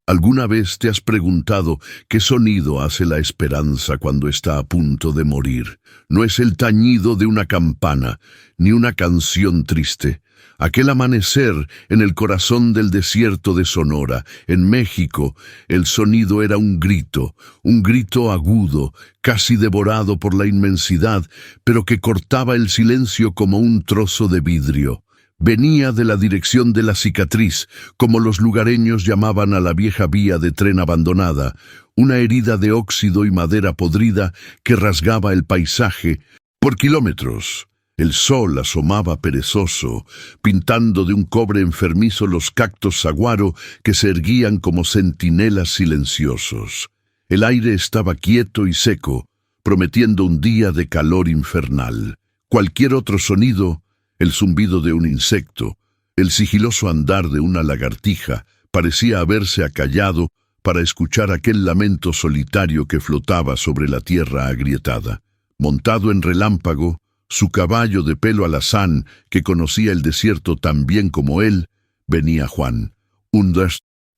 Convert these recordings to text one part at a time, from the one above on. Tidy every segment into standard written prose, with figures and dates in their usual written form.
¿Alguna vez te has preguntado qué sonido hace la esperanza cuando está a punto de morir? No es el tañido de una campana, ni una canción triste. Aquel amanecer en el corazón del desierto de Sonora, en México, el sonido era un grito agudo, casi devorado por la inmensidad, pero que cortaba el silencio como un trozo de vidrio. Venía de la dirección de la cicatriz, como los lugareños llamaban a la vieja vía de tren abandonada, una herida de óxido y madera podrida que rasgaba el paisaje por kilómetros. El sol asomaba perezoso, pintando de un cobre enfermizo los cactos saguaro que se erguían como centinelas silenciosos. El aire estaba quieto y seco, prometiendo un día de calor infernal. Cualquier otro sonido, el zumbido de un insecto, el sigiloso andar de una lagartija, parecía haberse acallado para escuchar aquel lamento solitario que flotaba sobre la tierra agrietada. Montado en Relámpago, su caballo de pelo alazán, que conocía el desierto tan bien como él, venía Juan, un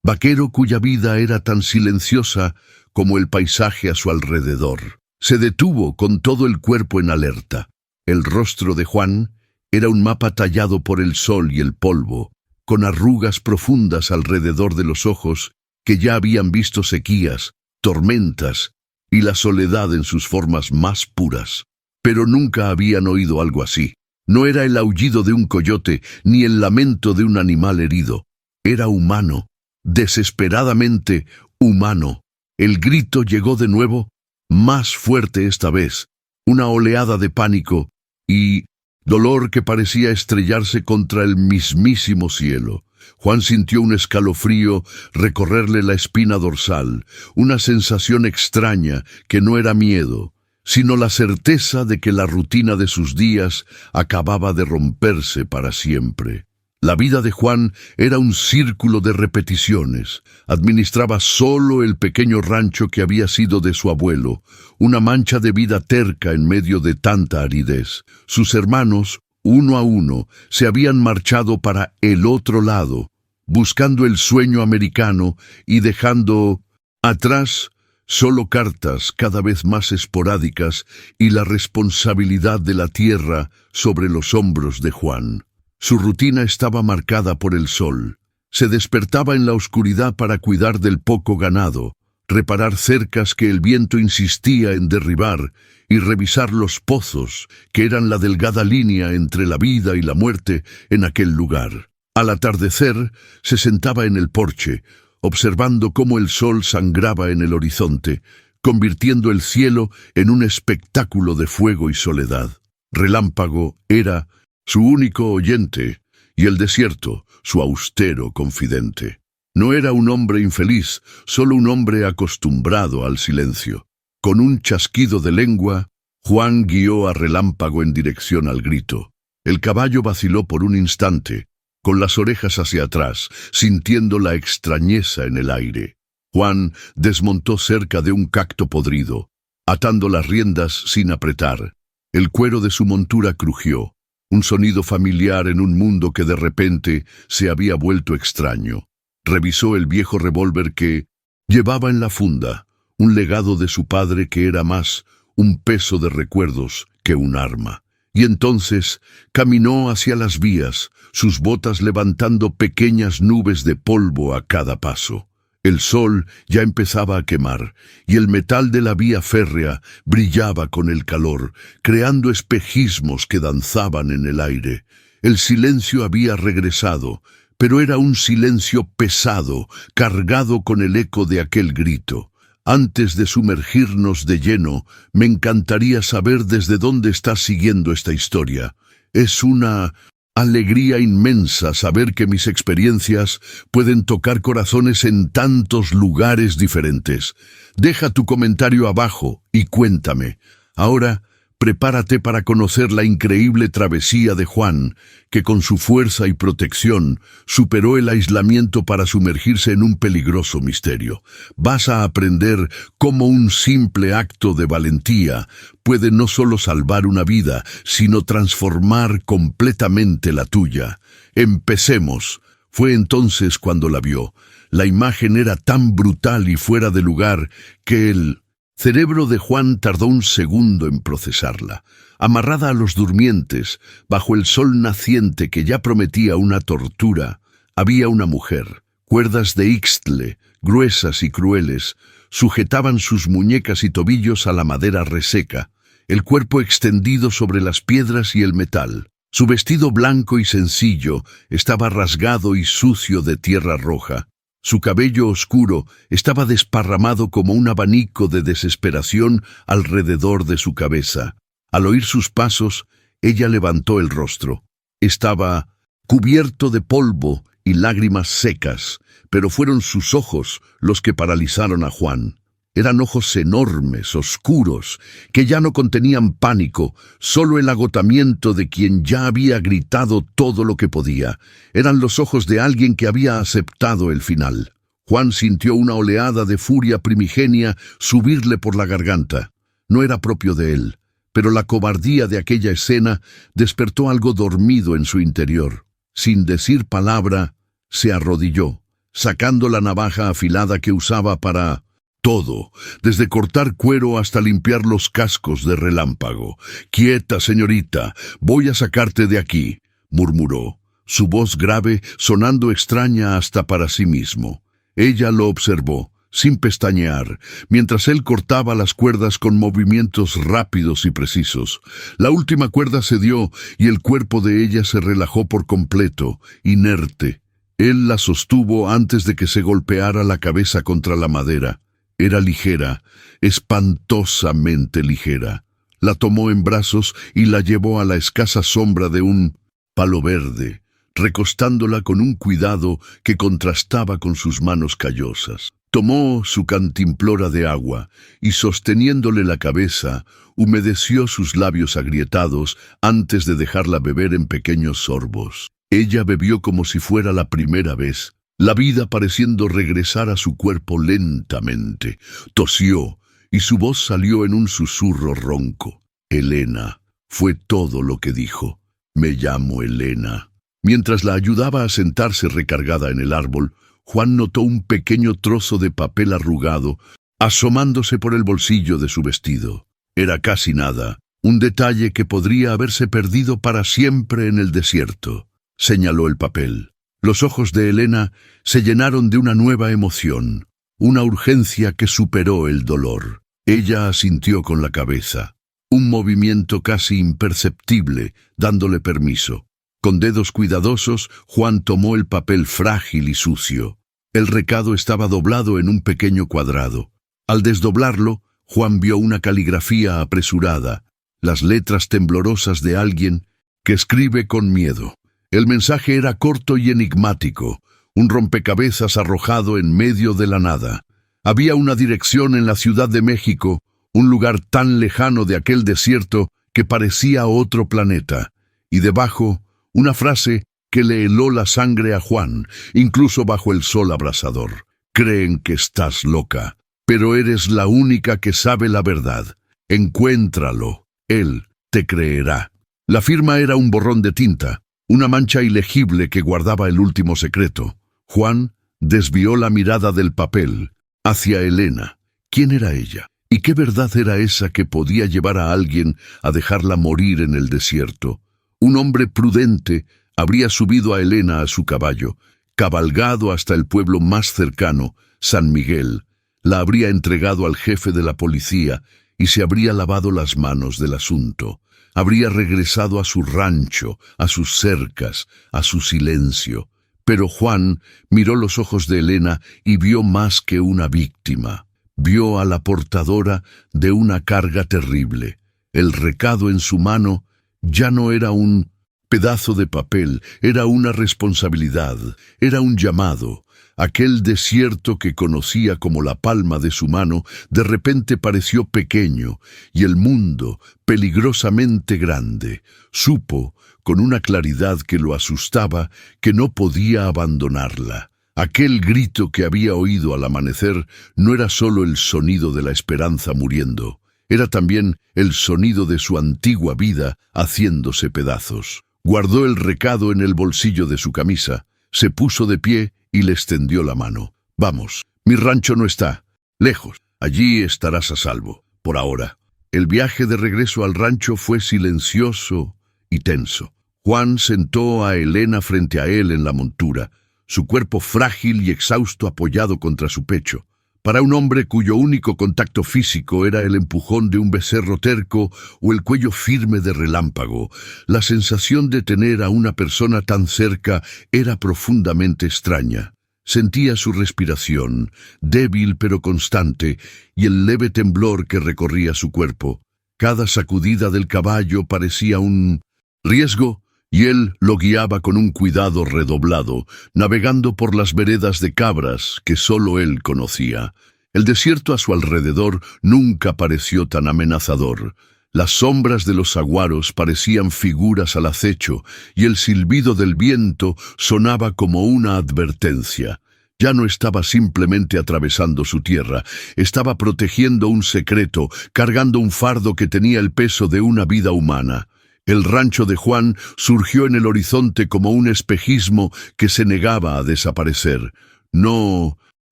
vaquero cuya vida era tan silenciosa como el paisaje a su alrededor. Se detuvo con todo el cuerpo en alerta. El rostro de Juan era un mapa tallado por el sol y el polvo, con arrugas profundas alrededor de los ojos que ya habían visto sequías, tormentas y la soledad en sus formas más puras. Pero nunca habían oído algo así. No era el aullido de un coyote ni el lamento de un animal herido. Era humano, desesperadamente humano. El grito llegó de nuevo, más fuerte esta vez, una oleada de pánico y dolor que parecía estrellarse contra el mismísimo cielo. Juan sintió un escalofrío recorrerle la espina dorsal, una sensación extraña que no era miedo, sino la certeza de que la rutina de sus días acababa de romperse para siempre. La vida de Juan era un círculo de repeticiones. Administraba solo el pequeño rancho que había sido de su abuelo, una mancha de vida terca en medio de tanta aridez. Sus hermanos, uno a uno, se habían marchado para el otro lado, buscando el sueño americano y dejando atrás solo cartas cada vez más esporádicas y la responsabilidad de la tierra sobre los hombros de Juan. Su rutina estaba marcada por el sol. Se despertaba en la oscuridad para cuidar del poco ganado, reparar cercas que el viento insistía en derribar y revisar los pozos, que eran la delgada línea entre la vida y la muerte en aquel lugar. Al atardecer, se sentaba en el porche, observando cómo el sol sangraba en el horizonte, convirtiendo el cielo en un espectáculo de fuego y soledad. Relámpago era su único oyente, y el desierto, su austero confidente. No era un hombre infeliz, solo un hombre acostumbrado al silencio. Con un chasquido de lengua, Juan guió a Relámpago en dirección al grito. El caballo vaciló por un instante, con las orejas hacia atrás, sintiendo la extrañeza en el aire. Juan desmontó cerca de un cacto podrido, atando las riendas sin apretar. El cuero de su montura crujió. Un sonido familiar en un mundo que de repente se había vuelto extraño. Revisó el viejo revólver que llevaba en la funda, un legado de su padre que era más un peso de recuerdos que un arma. Y entonces caminó hacia las vías, sus botas levantando pequeñas nubes de polvo a cada paso. El sol ya empezaba a quemar, y el metal de la vía férrea brillaba con el calor, creando espejismos que danzaban en el aire. El silencio había regresado, pero era un silencio pesado, cargado con el eco de aquel grito. Antes de sumergirnos de lleno, me encantaría saber desde dónde estás siguiendo esta historia. Es una alegría inmensa saber que mis experiencias pueden tocar corazones en tantos lugares diferentes. Deja tu comentario abajo y cuéntame. Ahora, prepárate para conocer la increíble travesía de Juan, que con su fuerza y protección superó el aislamiento para sumergirse en un peligroso misterio. Vas a aprender cómo un simple acto de valentía puede no solo salvar una vida, sino transformar completamente la tuya. Empecemos. Fue entonces cuando la vio. La imagen era tan brutal y fuera de lugar que el cerebro de Juan tardó un segundo en procesarla. Amarrada a los durmientes, bajo el sol naciente que ya prometía una tortura, había una mujer. Cuerdas de ixtle, gruesas y crueles, sujetaban sus muñecas y tobillos a la madera reseca, el cuerpo extendido sobre las piedras y el metal. Su vestido blanco y sencillo estaba rasgado y sucio de tierra roja. Su cabello oscuro estaba desparramado como un abanico de desesperación alrededor de su cabeza. Al oír sus pasos, ella levantó el rostro. Estaba cubierto de polvo y lágrimas secas, pero fueron sus ojos los que paralizaron a Juan. Eran ojos enormes, oscuros, que ya no contenían pánico, solo el agotamiento de quien ya había gritado todo lo que podía. Eran los ojos de alguien que había aceptado el final. Juan sintió una oleada de furia primigenia subirle por la garganta. No era propio de él, pero la cobardía de aquella escena despertó algo dormido en su interior. Sin decir palabra, se arrodilló, sacando la navaja afilada que usaba para todo, desde cortar cuero hasta limpiar los cascos de Relámpago. «Quieta, señorita, voy a sacarte de aquí», murmuró, su voz grave sonando extraña hasta para sí mismo. Ella lo observó, sin pestañear, mientras él cortaba las cuerdas con movimientos rápidos y precisos. La última cuerda cedió y el cuerpo de ella se relajó por completo, inerte. Él la sostuvo antes de que se golpeara la cabeza contra la madera. Era ligera, espantosamente ligera. La tomó en brazos y la llevó a la escasa sombra de un palo verde, recostándola con un cuidado que contrastaba con sus manos callosas. Tomó su cantimplora de agua y, sosteniéndole la cabeza, humedeció sus labios agrietados antes de dejarla beber en pequeños sorbos. Ella bebió como si fuera la primera vez, la vida pareciendo regresar a su cuerpo lentamente. Tosió y su voz salió en un susurro ronco. «Elena», fue todo lo que dijo. «Me llamo Elena». Mientras la ayudaba a sentarse recargada en el árbol, Juan notó un pequeño trozo de papel arrugado asomándose por el bolsillo de su vestido. Era casi nada, un detalle que podría haberse perdido para siempre en el desierto. Señaló el papel. Los ojos de Elena se llenaron de una nueva emoción, una urgencia que superó el dolor. Ella asintió con la cabeza, un movimiento casi imperceptible, dándole permiso. Con dedos cuidadosos, Juan tomó el papel frágil y sucio. El recado estaba doblado en un pequeño cuadrado. Al desdoblarlo, Juan vio una caligrafía apresurada, las letras temblorosas de alguien que escribe con miedo. El mensaje era corto y enigmático, un rompecabezas arrojado en medio de la nada. Había una dirección en la Ciudad de México, un lugar tan lejano de aquel desierto que parecía otro planeta, y debajo una frase que le heló la sangre a Juan, incluso bajo el sol abrasador. «Creen que estás loca, pero eres la única que sabe la verdad. Encuéntralo, él te creerá». La firma era un borrón de tinta, una mancha ilegible que guardaba el último secreto. Juan desvió la mirada del papel hacia Elena. ¿Quién era ella? ¿Y qué verdad era esa que podía llevar a alguien a dejarla morir en el desierto? Un hombre prudente habría subido a Elena a su caballo, cabalgado hasta el pueblo más cercano, San Miguel, la habría entregado al jefe de la policía y se habría lavado las manos del asunto. Habría regresado a su rancho, a sus cercas, a su silencio. Pero Juan miró los ojos de Elena y vio más que una víctima. Vio a la portadora de una carga terrible. El recado en su mano ya no era un pedazo de papel, era una responsabilidad, era un llamado. Aquel desierto que conocía como la palma de su mano, de repente pareció pequeño, y el mundo, peligrosamente grande. Supo, con una claridad que lo asustaba, que no podía abandonarla. Aquel grito que había oído al amanecer no era solo el sonido de la esperanza muriendo, era también el sonido de su antigua vida haciéndose pedazos. Guardó el recado en el bolsillo de su camisa, se puso de pie y le extendió la mano. Vamos, mi rancho no está lejos. Allí estarás a salvo, por ahora. El viaje de regreso al rancho fue silencioso y tenso. Juan sentó a Elena frente a él en la montura, su cuerpo frágil y exhausto apoyado contra su pecho. Para un hombre cuyo único contacto físico era el empujón de un becerro terco o el cuello firme de Relámpago, la sensación de tener a una persona tan cerca era profundamente extraña. Sentía su respiración, débil pero constante, y el leve temblor que recorría su cuerpo. Cada sacudida del caballo parecía un riesgo, y él lo guiaba con un cuidado redoblado, navegando por las veredas de cabras que sólo él conocía. El desierto a su alrededor nunca pareció tan amenazador. Las sombras de los saguaros parecían figuras al acecho, y el silbido del viento sonaba como una advertencia. Ya no estaba simplemente atravesando su tierra, estaba protegiendo un secreto, cargando un fardo que tenía el peso de una vida humana. El rancho de Juan surgió en el horizonte como un espejismo que se negaba a desaparecer. No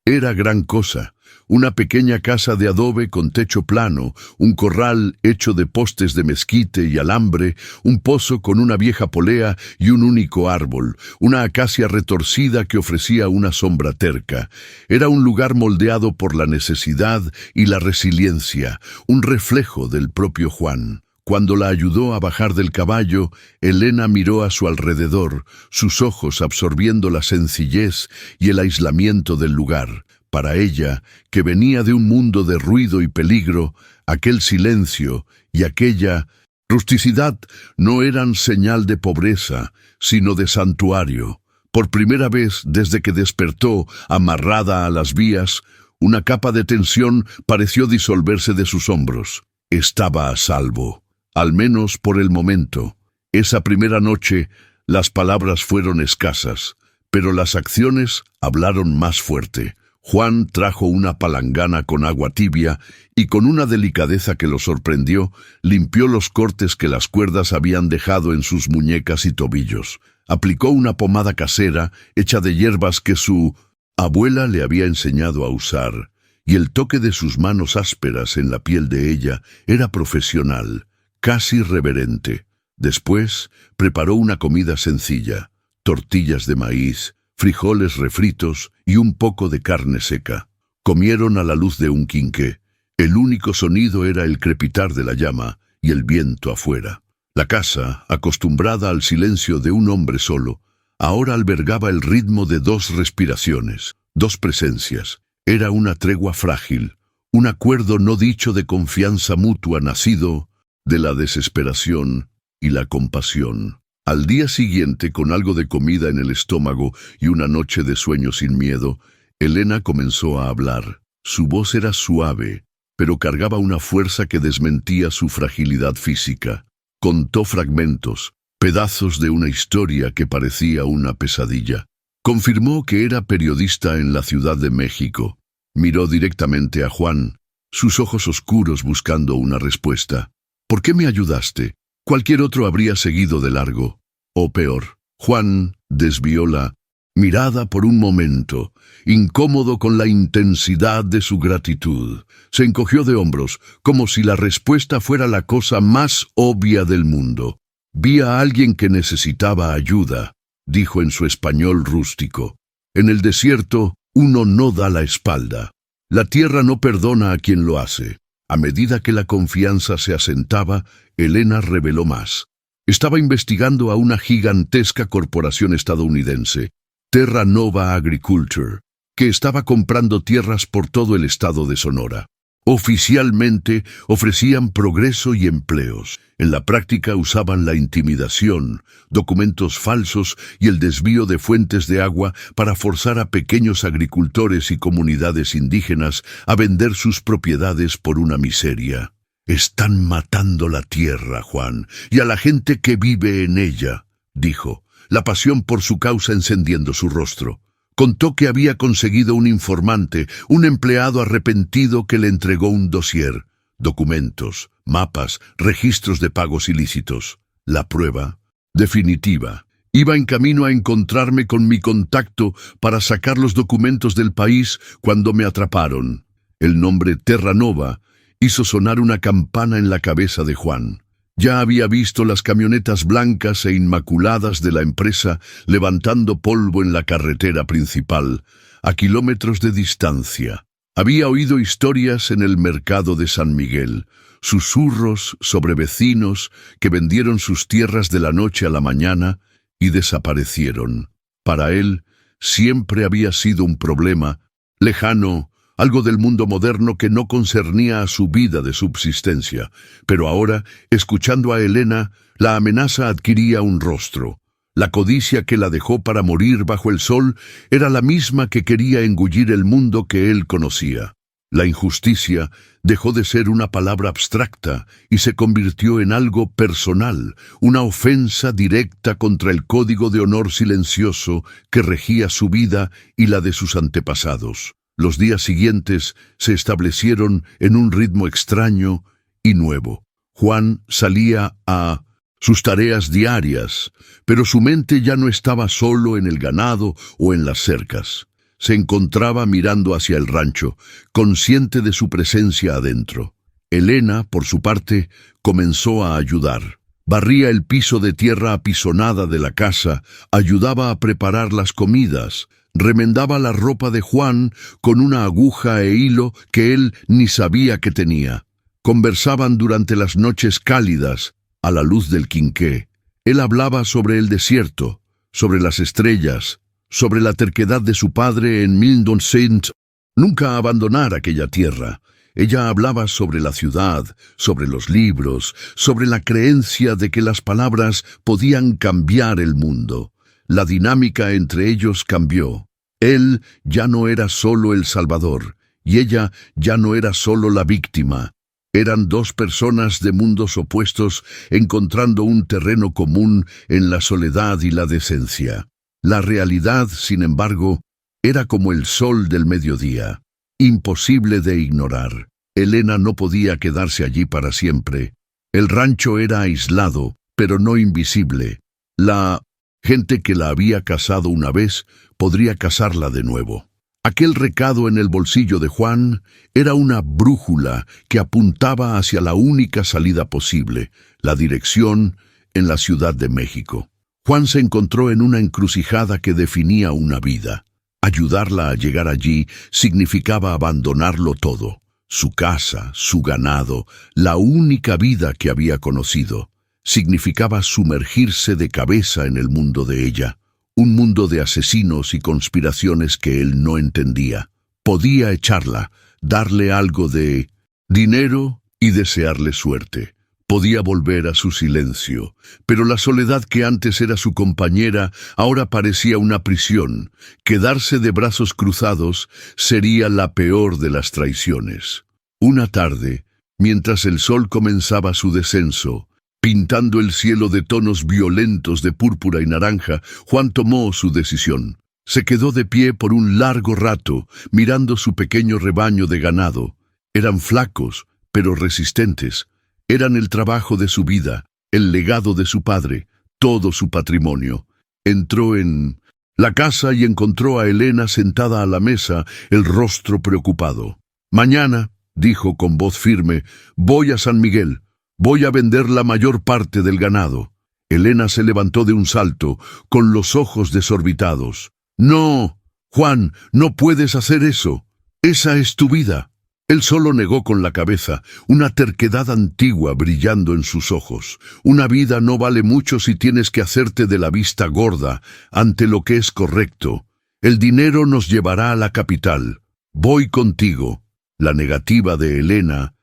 era gran cosa. Una pequeña casa de adobe con techo plano, un corral hecho de postes de mezquite y alambre, un pozo con una vieja polea y un único árbol, una acacia retorcida que ofrecía una sombra terca. Era un lugar moldeado por la necesidad y la resiliencia, un reflejo del propio Juan. Cuando la ayudó a bajar del caballo, Elena miró a su alrededor, sus ojos absorbiendo la sencillez y el aislamiento del lugar. Para ella, que venía de un mundo de ruido y peligro, aquel silencio y aquella rusticidad no eran señal de pobreza, sino de santuario. Por primera vez desde que despertó, amarrada a las vías, una capa de tensión pareció disolverse de sus hombros. Estaba a salvo. Al menos por el momento. Esa primera noche, las palabras fueron escasas, pero las acciones hablaron más fuerte. Juan trajo una palangana con agua tibia y con una delicadeza que lo sorprendió, limpió los cortes que las cuerdas habían dejado en sus muñecas y tobillos. Aplicó una pomada casera hecha de hierbas que su abuela le había enseñado a usar, y el toque de sus manos ásperas en la piel de ella era profesional, casi reverente. Después preparó una comida sencilla, tortillas de maíz, frijoles refritos y un poco de carne seca. Comieron a la luz de un quinqué. El único sonido era el crepitar de la llama y el viento afuera. La casa, acostumbrada al silencio de un hombre solo, ahora albergaba el ritmo de dos respiraciones, dos presencias. Era una tregua frágil, un acuerdo no dicho de confianza mutua nacido de la desesperación y la compasión. Al día siguiente, con algo de comida en el estómago y una noche de sueño sin miedo, Elena comenzó a hablar. Su voz era suave, pero cargaba una fuerza que desmentía su fragilidad física. Contó fragmentos, pedazos de una historia que parecía una pesadilla. Confirmó que era periodista en la Ciudad de México. Miró directamente a Juan, sus ojos oscuros buscando una respuesta. ¿Por qué me ayudaste? Cualquier otro habría seguido de largo. O peor. Juan desvió la mirada por un momento, incómodo con la intensidad de su gratitud. Se encogió de hombros, como si la respuesta fuera la cosa más obvia del mundo. Vi a alguien que necesitaba ayuda, dijo en su español rústico. En el desierto, uno no da la espalda. La tierra no perdona a quien lo hace. A medida que la confianza se asentaba, Elena reveló más. Estaba investigando a una gigantesca corporación estadounidense, Terra Nova Agriculture, que estaba comprando tierras por todo el estado de Sonora. Oficialmente ofrecían progreso y empleos. En la práctica usaban la intimidación, documentos falsos y el desvío de fuentes de agua para forzar a pequeños agricultores y comunidades indígenas a vender sus propiedades por una miseria. Están matando la tierra, Juan, y a la gente que vive en ella, dijo, la pasión por su causa encendiendo su rostro. Contó que había conseguido un informante, un empleado arrepentido que le entregó un dossier, documentos, mapas, registros de pagos ilícitos. La prueba definitiva. Iba en camino a encontrarme con mi contacto para sacar los documentos del país cuando me atraparon. El nombre Terranova hizo sonar una campana en la cabeza de Juan. Ya había visto las camionetas blancas e inmaculadas de la empresa levantando polvo en la carretera principal, a kilómetros de distancia. Había oído historias en el mercado de San Miguel, susurros sobre vecinos que vendieron sus tierras de la noche a la mañana y desaparecieron. Para él siempre había sido un problema lejano, algo del mundo moderno que no concernía a su vida de subsistencia. Pero ahora, escuchando a Elena, la amenaza adquiría un rostro. La codicia que la dejó para morir bajo el sol era la misma que quería engullir el mundo que él conocía. La injusticia dejó de ser una palabra abstracta y se convirtió en algo personal, una ofensa directa contra el código de honor silencioso que regía su vida y la de sus antepasados. Los días siguientes se establecieron en un ritmo extraño y nuevo. Juan salía a sus tareas diarias, pero su mente ya no estaba solo en el ganado o en las cercas. Se encontraba mirando hacia el rancho, consciente de su presencia adentro. Elena, por su parte, comenzó a ayudar. Barría el piso de tierra apisonada de la casa, ayudaba a preparar las comidas, remendaba la ropa de Juan con una aguja e hilo que él ni sabía que tenía. Conversaban durante las noches cálidas, a la luz del quinqué. Él hablaba sobre el desierto, sobre las estrellas, sobre la terquedad de su padre en Saint nunca abandonar aquella tierra. Ella hablaba sobre la ciudad, sobre los libros, sobre la creencia de que las palabras podían cambiar el mundo. La dinámica entre ellos cambió. Él ya no era solo el salvador, y ella ya no era solo la víctima. Eran dos personas de mundos opuestos encontrando un terreno común en la soledad y la decencia. La realidad, sin embargo, era como el sol del mediodía, imposible de ignorar. Elena no podía quedarse allí para siempre. El rancho era aislado, pero no invisible. La gente que la había casado una vez podría casarla de nuevo. Aquel recado en el bolsillo de Juan era una brújula que apuntaba hacia la única salida posible, la dirección en la Ciudad de México. Juan se encontró en una encrucijada que definía una vida. Ayudarla a llegar allí significaba abandonarlo todo, su casa, su ganado, la única vida que había conocido. Significaba sumergirse de cabeza en el mundo de ella, un mundo de asesinos y conspiraciones que él no entendía. Podía echarla, darle algo de dinero y desearle suerte. Podía volver a su silencio, pero la soledad que antes era su compañera ahora parecía una prisión. Quedarse de brazos cruzados sería la peor de las traiciones. Una tarde, mientras el sol comenzaba su descenso, pintando el cielo de tonos violentos de púrpura y naranja, Juan tomó su decisión. Se quedó de pie por un largo rato, mirando su pequeño rebaño de ganado. Eran flacos, pero resistentes. Eran el trabajo de su vida, el legado de su padre, todo su patrimonio. Entró en la casa y encontró a Elena sentada a la mesa, el rostro preocupado. «Mañana», dijo con voz firme, «voy a San Miguel. Voy a vender la mayor parte del ganado». Elena se levantó de un salto, con los ojos desorbitados. «No, Juan, no puedes hacer eso. Esa es tu vida». Él solo negó con la cabeza, una terquedad antigua brillando en sus ojos. Una vida no vale mucho si tienes que hacerte de la vista gorda ante lo que es correcto. El dinero nos llevará a la capital. Voy contigo. La negativa de Elena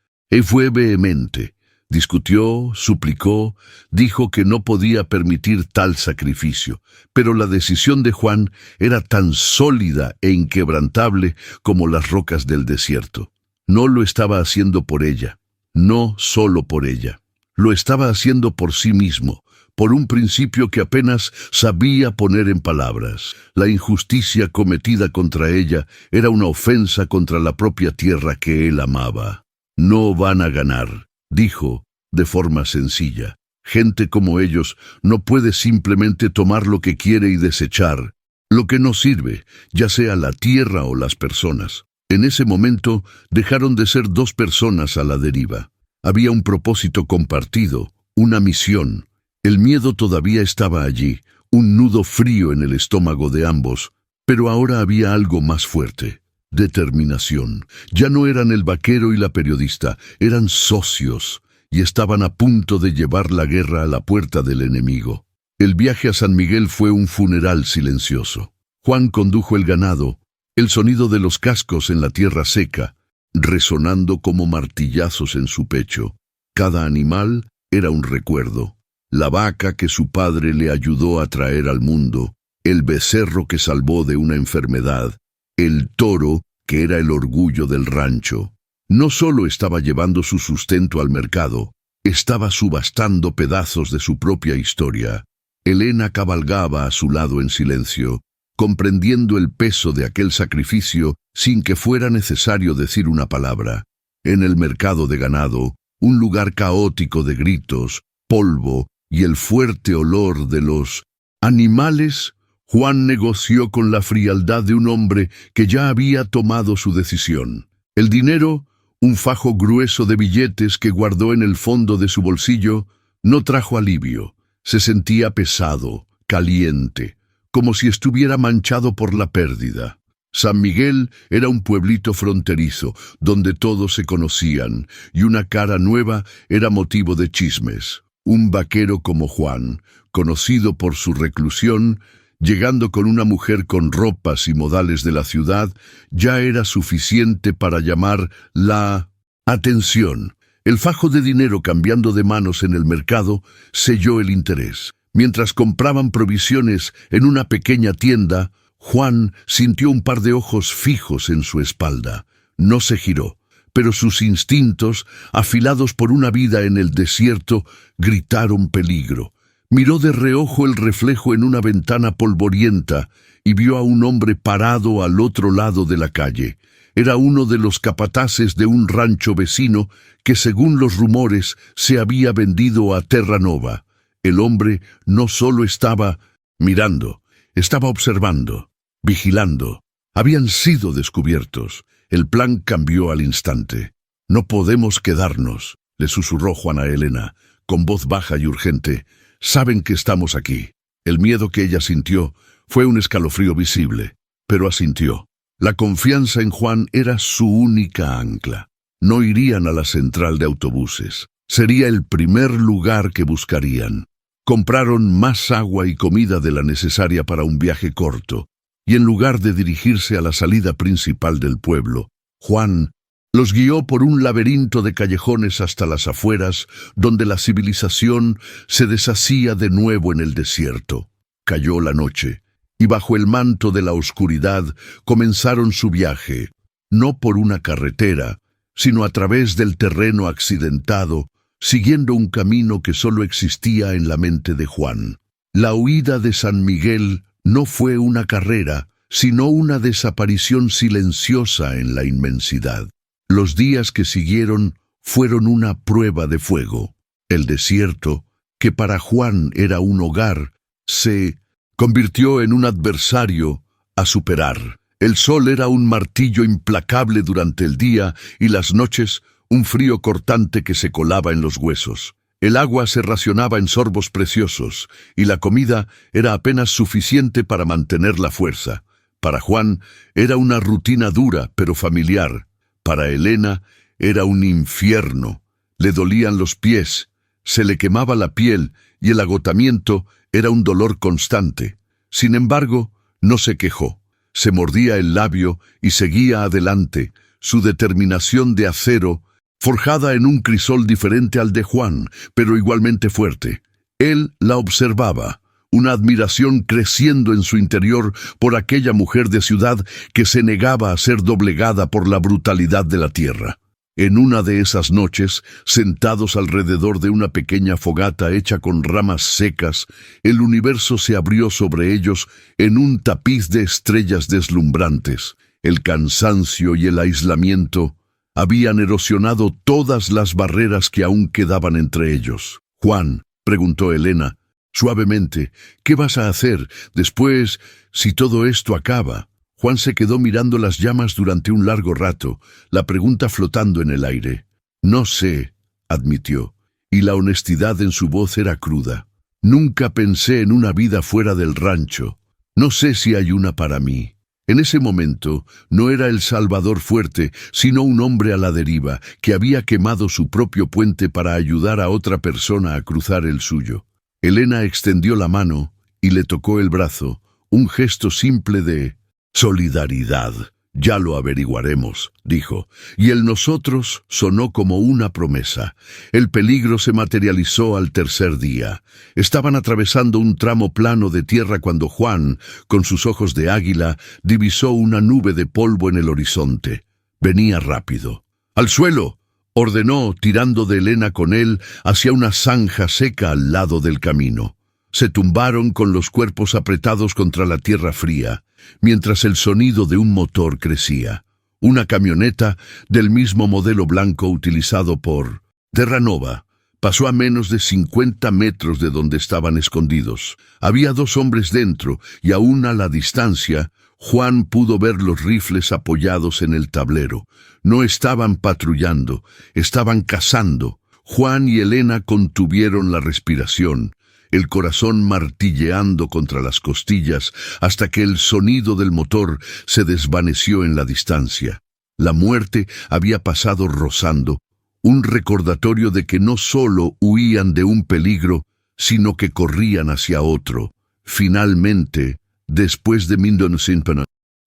fue vehemente. Discutió, suplicó, dijo que no podía permitir tal sacrificio, pero la decisión de Juan era tan sólida e inquebrantable como las rocas del desierto. No lo estaba haciendo por ella, no solo por ella. Lo estaba haciendo por sí mismo, por un principio que apenas sabía poner en palabras. La injusticia cometida contra ella era una ofensa contra la propia tierra que él amaba. «No van a ganar», dijo de forma sencilla. Gente como ellos no puede simplemente tomar lo que quiere y desechar lo que no sirve, ya sea la tierra o las personas. En ese momento dejaron de ser dos personas a la deriva. Había un propósito compartido, una misión. El miedo todavía estaba allí, un nudo frío en el estómago de ambos, pero ahora había algo más fuerte: determinación. Ya no eran el vaquero y la periodista, eran socios, y estaban a punto de llevar la guerra a la puerta del enemigo. El viaje a San Miguel fue un funeral silencioso. Juan condujo el ganado, el sonido de los cascos en la tierra seca, resonando como martillazos en su pecho. Cada animal era un recuerdo: la vaca que su padre le ayudó a traer al mundo, el becerro que salvó de una enfermedad, el toro que era el orgullo del rancho. No solo estaba llevando su sustento al mercado, estaba subastando pedazos de su propia historia. Elena cabalgaba a su lado en silencio, comprendiendo el peso de aquel sacrificio sin que fuera necesario decir una palabra. En el mercado de ganado, un lugar caótico de gritos, polvo y el fuerte olor de los animales, Juan negoció con la frialdad de un hombre que ya había tomado su decisión. El dinero, un fajo grueso de billetes que guardó en el fondo de su bolsillo, no trajo alivio. Se sentía pesado, caliente, como si estuviera manchado por la pérdida. San Miguel era un pueblito fronterizo, donde todos se conocían, y una cara nueva era motivo de chismes. Un vaquero como Juan, conocido por su reclusión, llegando con una mujer con ropas y modales de la ciudad, ya era suficiente para llamar la atención. El fajo de dinero cambiando de manos en el mercado selló el interés. Mientras compraban provisiones en una pequeña tienda, Juan sintió un par de ojos fijos en su espalda. No se giró, pero sus instintos, afilados por una vida en el desierto, gritaron peligro. Miró de reojo el reflejo en una ventana polvorienta y vio a un hombre parado al otro lado de la calle. Era uno de los capataces de un rancho vecino que, según los rumores, se había vendido a Terranova. El hombre no solo estaba mirando, estaba observando, vigilando. Habían sido descubiertos. El plan cambió al instante. «No podemos quedarnos», le susurró Juan a Elena, con voz baja y urgente. «Saben que estamos aquí». El miedo que ella sintió fue un escalofrío visible, pero asintió. La confianza en Juan era su única ancla. No irían a la central de autobuses. Sería el primer lugar que buscarían. Compraron más agua y comida de la necesaria para un viaje corto, y en lugar de dirigirse a la salida principal del pueblo, Juan los guió por un laberinto de callejones hasta las afueras, donde la civilización se deshacía de nuevo en el desierto. Cayó la noche, y bajo el manto de la oscuridad comenzaron su viaje, no por una carretera, sino a través del terreno accidentado, siguiendo un camino que solo existía en la mente de Juan. La huida de San Miguel no fue una carrera, sino una desaparición silenciosa en la inmensidad. Los días que siguieron fueron una prueba de fuego. El desierto, que para Juan era un hogar, se convirtió en un adversario a superar. El sol era un martillo implacable durante el día y las noches un frío cortante que se colaba en los huesos. El agua se racionaba en sorbos preciosos y la comida era apenas suficiente para mantener la fuerza. Para Juan era una rutina dura pero familiar. Para Elena era un infierno. Le dolían los pies, se le quemaba la piel y el agotamiento era un dolor constante. Sin embargo, no se quejó. Se mordía el labio y seguía adelante, su determinación de acero, forjada en un crisol diferente al de Juan, pero igualmente fuerte. Él la observaba, una admiración creciendo en su interior por aquella mujer de ciudad que se negaba a ser doblegada por la brutalidad de la tierra. En una de esas noches, sentados alrededor de una pequeña fogata hecha con ramas secas, el universo se abrió sobre ellos en un tapiz de estrellas deslumbrantes. El cansancio y el aislamiento habían erosionado todas las barreras que aún quedaban entre ellos. Juan, preguntó Elena, suavemente. ¿Qué vas a hacer después si todo esto acaba? Juan se quedó mirando las llamas durante un largo rato, la pregunta flotando en el aire. No sé, admitió, y la honestidad en su voz era cruda. Nunca pensé en una vida fuera del rancho. No sé si hay una para mí. En ese momento no era el Salvador fuerte, sino un hombre a la deriva, que había quemado su propio puente para ayudar a otra persona a cruzar el suyo. Elena extendió la mano y le tocó el brazo, un gesto simple de solidaridad. Ya lo averiguaremos, dijo, y el nosotros sonó como una promesa. El peligro se materializó al tercer día. Estaban atravesando un tramo plano de tierra cuando Juan, con sus ojos de águila, divisó una nube de polvo en el horizonte. Venía rápido. ¡Al suelo!, ordenó, tirando de Elena con él hacia una zanja seca al lado del camino. Se tumbaron con los cuerpos apretados contra la tierra fría, mientras el sonido de un motor crecía. Una camioneta del mismo modelo blanco utilizado por Terranova pasó a menos de 50 metros de donde estaban escondidos. Había 2 hombres dentro y aún a la distancia, Juan pudo ver los rifles apoyados en el tablero. No estaban patrullando, estaban cazando. Juan y Elena contuvieron la respiración, el corazón martilleando contra las costillas hasta que el sonido del motor se desvaneció en la distancia. La muerte había pasado rozando, un recordatorio de que no solo huían de un peligro, sino que corrían hacia otro. Finalmente, después de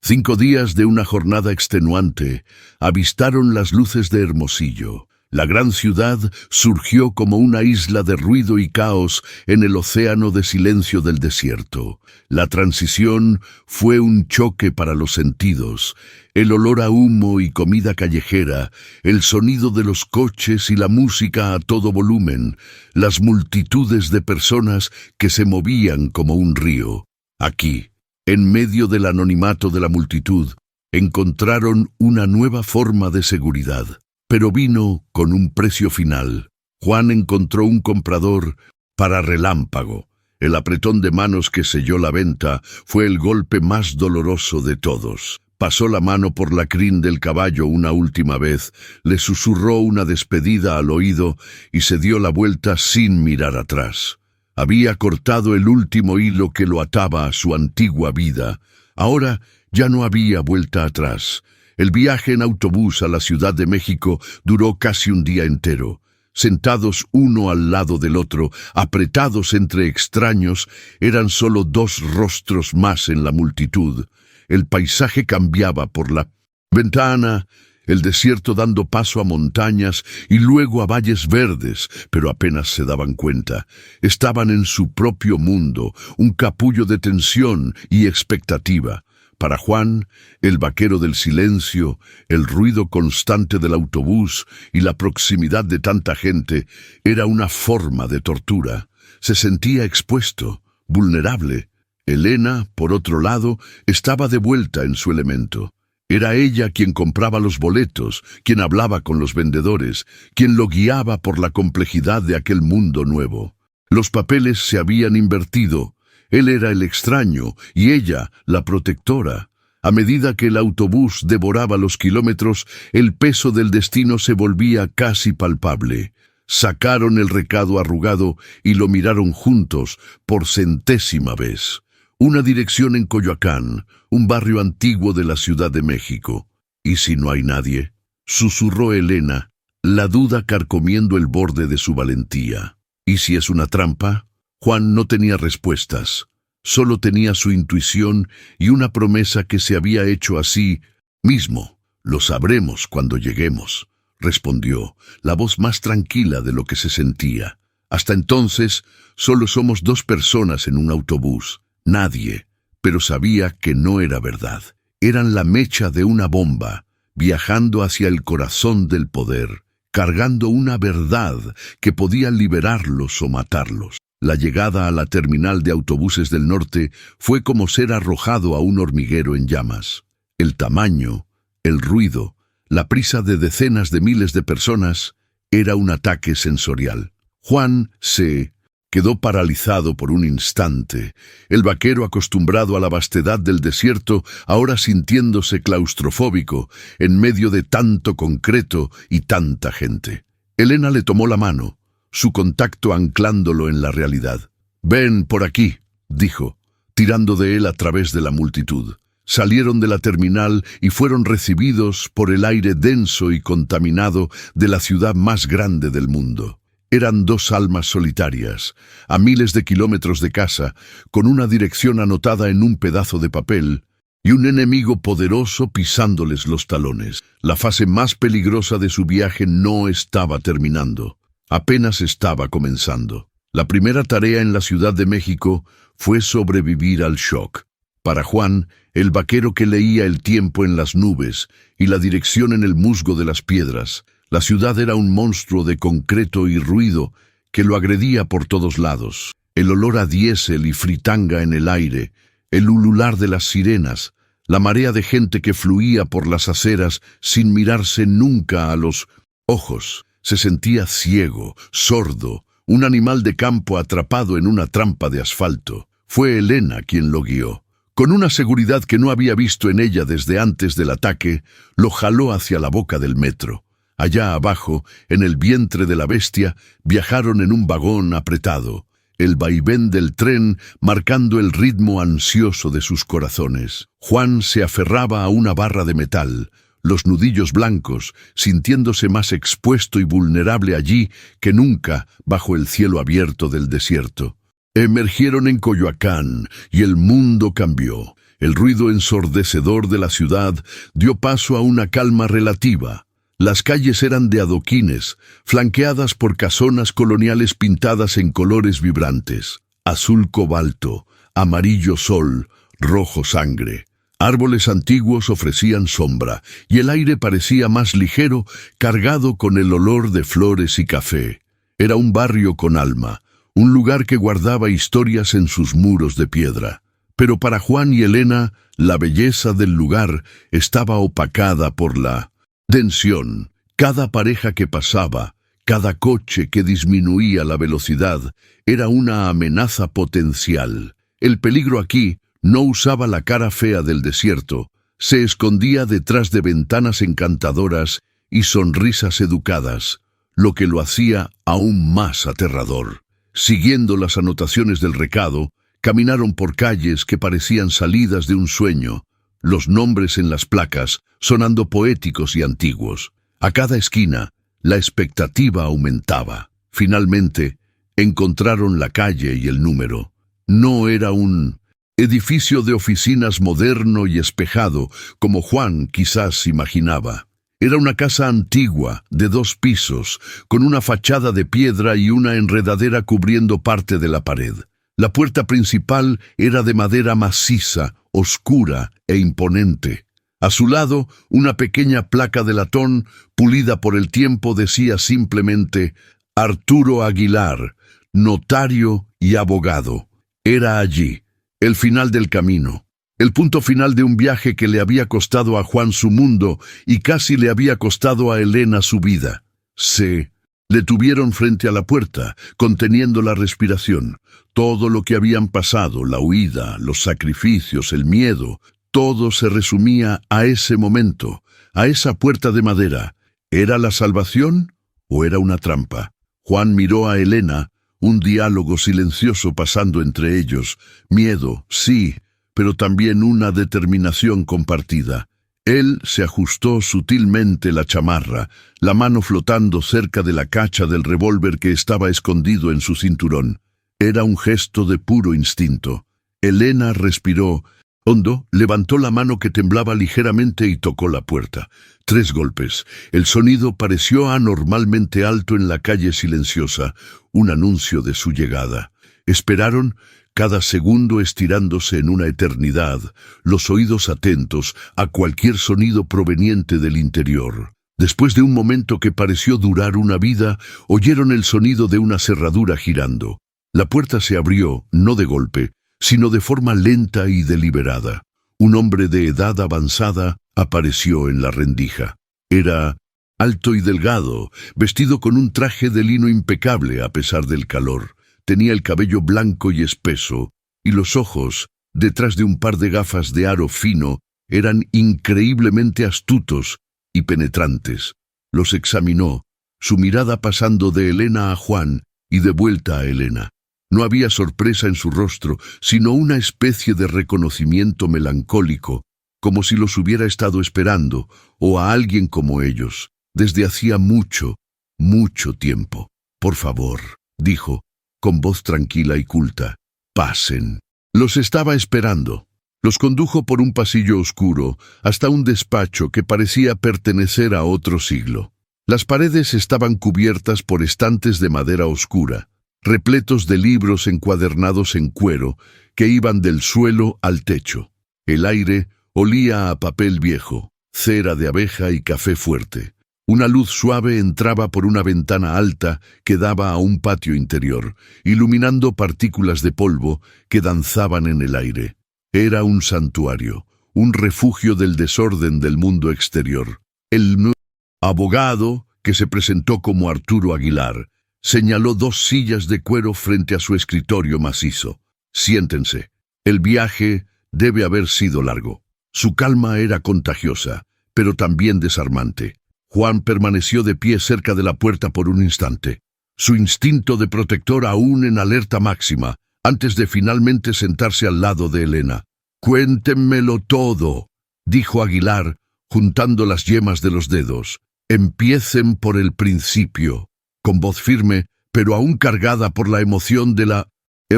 5 días de una jornada extenuante, avistaron las luces de Hermosillo. La gran ciudad surgió como una isla de ruido y caos en el océano de silencio del desierto. La transición fue un choque para los sentidos. El olor a humo y comida callejera, el sonido de los coches y la música a todo volumen, las multitudes de personas que se movían como un río. Aquí, en medio del anonimato de la multitud, encontraron una nueva forma de seguridad. Pero vino con un precio final. Juan encontró un comprador para Relámpago. El apretón de manos que selló la venta fue el golpe más doloroso de todos. Pasó la mano por la crin del caballo una última vez, le susurró una despedida al oído y se dio la vuelta sin mirar atrás. Había cortado el último hilo que lo ataba a su antigua vida. Ahora ya no había vuelta atrás. El viaje en autobús a la Ciudad de México duró casi un día entero. Sentados uno al lado del otro, apretados entre extraños, eran solo 2 rostros más en la multitud. El paisaje cambiaba por la ventana, el desierto dando paso a montañas y luego a valles verdes, pero apenas se daban cuenta. Estaban en su propio mundo, un capullo de tensión y expectativa. Para Juan, el vaquero del silencio, el ruido constante del autobús y la proximidad de tanta gente era una forma de tortura. Se sentía expuesto, vulnerable. Elena, por otro lado, estaba de vuelta en su elemento. Era ella quien compraba los boletos, quien hablaba con los vendedores, quien lo guiaba por la complejidad de aquel mundo nuevo. Los papeles se habían invertido. Él era el extraño y ella la protectora. A medida que el autobús devoraba los kilómetros, el peso del destino se volvía casi palpable. Sacaron el recado arrugado y lo miraron juntos por 100ª vez. Una dirección en Coyoacán, un barrio antiguo de la Ciudad de México. ¿Y si no hay nadie?, susurró Elena, la duda carcomiendo el borde de su valentía. ¿Y si es una trampa? Juan no tenía respuestas, solo tenía su intuición y una promesa que se había hecho a sí mismo. Lo sabremos cuando lleguemos, respondió, la voz más tranquila de lo que se sentía. Hasta entonces, solo somos 2 personas en un autobús, nadie, pero sabía que no era verdad. Eran la mecha de una bomba, viajando hacia el corazón del poder, cargando una verdad que podía liberarlos o matarlos. La llegada a la terminal de autobuses del norte fue como ser arrojado a un hormiguero en llamas. El tamaño, el ruido, la prisa de decenas de miles de personas era un ataque sensorial. Juan se Quedó paralizado por un instante. El vaquero, acostumbrado a la vastedad del desierto, ahora sintiéndose claustrofóbico en medio de tanto concreto y tanta gente. Elena le tomó la mano, su contacto anclándolo en la realidad. «Ven por aquí», dijo, tirando de él a través de la multitud. Salieron de la terminal y fueron recibidos por el aire denso y contaminado de la ciudad más grande del mundo. Eran dos almas solitarias, a miles de kilómetros de casa, con una dirección anotada en un pedazo de papel, y un enemigo poderoso pisándoles los talones. La fase más peligrosa de su viaje no estaba terminando, apenas estaba comenzando. La primera tarea en la Ciudad de México fue sobrevivir al shock. Para Juan, el vaquero que leía el tiempo en las nubes y la dirección en el musgo de las piedras, la ciudad era un monstruo de concreto y ruido que lo agredía por todos lados. El olor a diésel y fritanga en el aire, el ulular de las sirenas, la marea de gente que fluía por las aceras sin mirarse nunca a los ojos. Se sentía ciego, sordo, un animal de campo atrapado en una trampa de asfalto. Fue Elena quien lo guió. Con una seguridad que no había visto en ella desde antes del ataque, lo jaló hacia la boca del metro. Allá abajo, en el vientre de la bestia, viajaron en un vagón apretado, el vaivén del tren marcando el ritmo ansioso de sus corazones. Juan se aferraba a una barra de metal, los nudillos blancos, sintiéndose más expuesto y vulnerable allí que nunca bajo el cielo abierto del desierto. Emergieron en Coyoacán y el mundo cambió. El ruido ensordecedor de la ciudad dio paso a una calma relativa. Las calles eran de adoquines, flanqueadas por casonas coloniales pintadas en colores vibrantes: azul cobalto, amarillo sol, rojo sangre. Árboles antiguos ofrecían sombra, y el aire parecía más ligero, cargado con el olor de flores y café. Era un barrio con alma, un lugar que guardaba historias en sus muros de piedra. Pero para Juan y Elena, la belleza del lugar estaba opacada por la tensión. Cada pareja que pasaba, cada coche que disminuía la velocidad, era una amenaza potencial. El peligro aquí no usaba la cara fea del desierto, se escondía detrás de ventanas encantadoras y sonrisas educadas, lo que lo hacía aún más aterrador. Siguiendo las anotaciones del recado, caminaron por calles que parecían salidas de un sueño, los nombres en las placas sonando poéticos y antiguos. A cada esquina, la expectativa aumentaba. Finalmente, encontraron la calle y el número. No era un edificio de oficinas moderno y espejado, como Juan quizás imaginaba. Era una casa antigua, de 2 pisos, con una fachada de piedra y una enredadera cubriendo parte de la pared. La puerta principal era de madera maciza, oscura e imponente. A su lado, una pequeña placa de latón, pulida por el tiempo, decía simplemente: Arturo Aguilar, notario y abogado. Era allí, el final del camino, el punto final de un viaje que le había costado a Juan su mundo y casi le había costado a Elena su vida. Se detuvieron frente a la puerta, conteniendo la respiración. Todo lo que habían pasado, la huida, los sacrificios, el miedo, todo se resumía a ese momento, a esa puerta de madera. ¿Era la salvación o era una trampa? Juan miró a Elena, un diálogo silencioso pasando entre ellos. Miedo, sí, pero también una determinación compartida. Él se ajustó sutilmente la chamarra, la mano flotando cerca de la cacha del revólver que estaba escondido en su cinturón. Era un gesto de puro instinto. Elena respiró hondo, levantó la mano que temblaba ligeramente y tocó la puerta. 3 golpes. El sonido pareció anormalmente alto en la calle silenciosa, un anuncio de su llegada. Esperaron, cada segundo estirándose en una eternidad, los oídos atentos a cualquier sonido proveniente del interior. Después de un momento que pareció durar una vida, oyeron el sonido de una cerradura girando. La puerta se abrió, no de golpe, sino de forma lenta y deliberada. Un hombre de edad avanzada apareció en la rendija. Era alto y delgado, vestido con un traje de lino impecable a pesar del calor. Tenía el cabello blanco y espeso, y los ojos, detrás de un par de gafas de aro fino, eran increíblemente astutos y penetrantes. Los examinó, su mirada pasando de Elena a Juan y de vuelta a Elena. No había sorpresa en su rostro, sino una especie de reconocimiento melancólico, como si los hubiera estado esperando, o a alguien como ellos, desde hacía mucho, mucho tiempo. «Por favor», dijo, con voz tranquila y culta, «pasen». Los estaba esperando. Los condujo por un pasillo oscuro hasta un despacho que parecía pertenecer a otro siglo. Las paredes estaban cubiertas por estantes de madera oscura, repletos de libros encuadernados en cuero que iban del suelo al techo. El aire olía a papel viejo, cera de abeja y café fuerte. Una luz suave entraba por una ventana alta que daba a un patio interior, iluminando partículas de polvo que danzaban en el aire. Era un santuario, un refugio del desorden del mundo exterior. El nuevo abogado, que se presentó como Arturo Aguilar, señaló 2 sillas de cuero frente a su escritorio macizo. «Siéntense. El viaje debe haber sido largo». Su calma era contagiosa, pero también desarmante. Juan permaneció de pie cerca de la puerta por un instante, su instinto de protector aún en alerta máxima, antes de finalmente sentarse al lado de Elena. «Cuéntenmelo todo», dijo Aguilar, juntando las yemas de los dedos. «Empiecen por el principio». Con voz firme, pero aún cargada por la emoción de la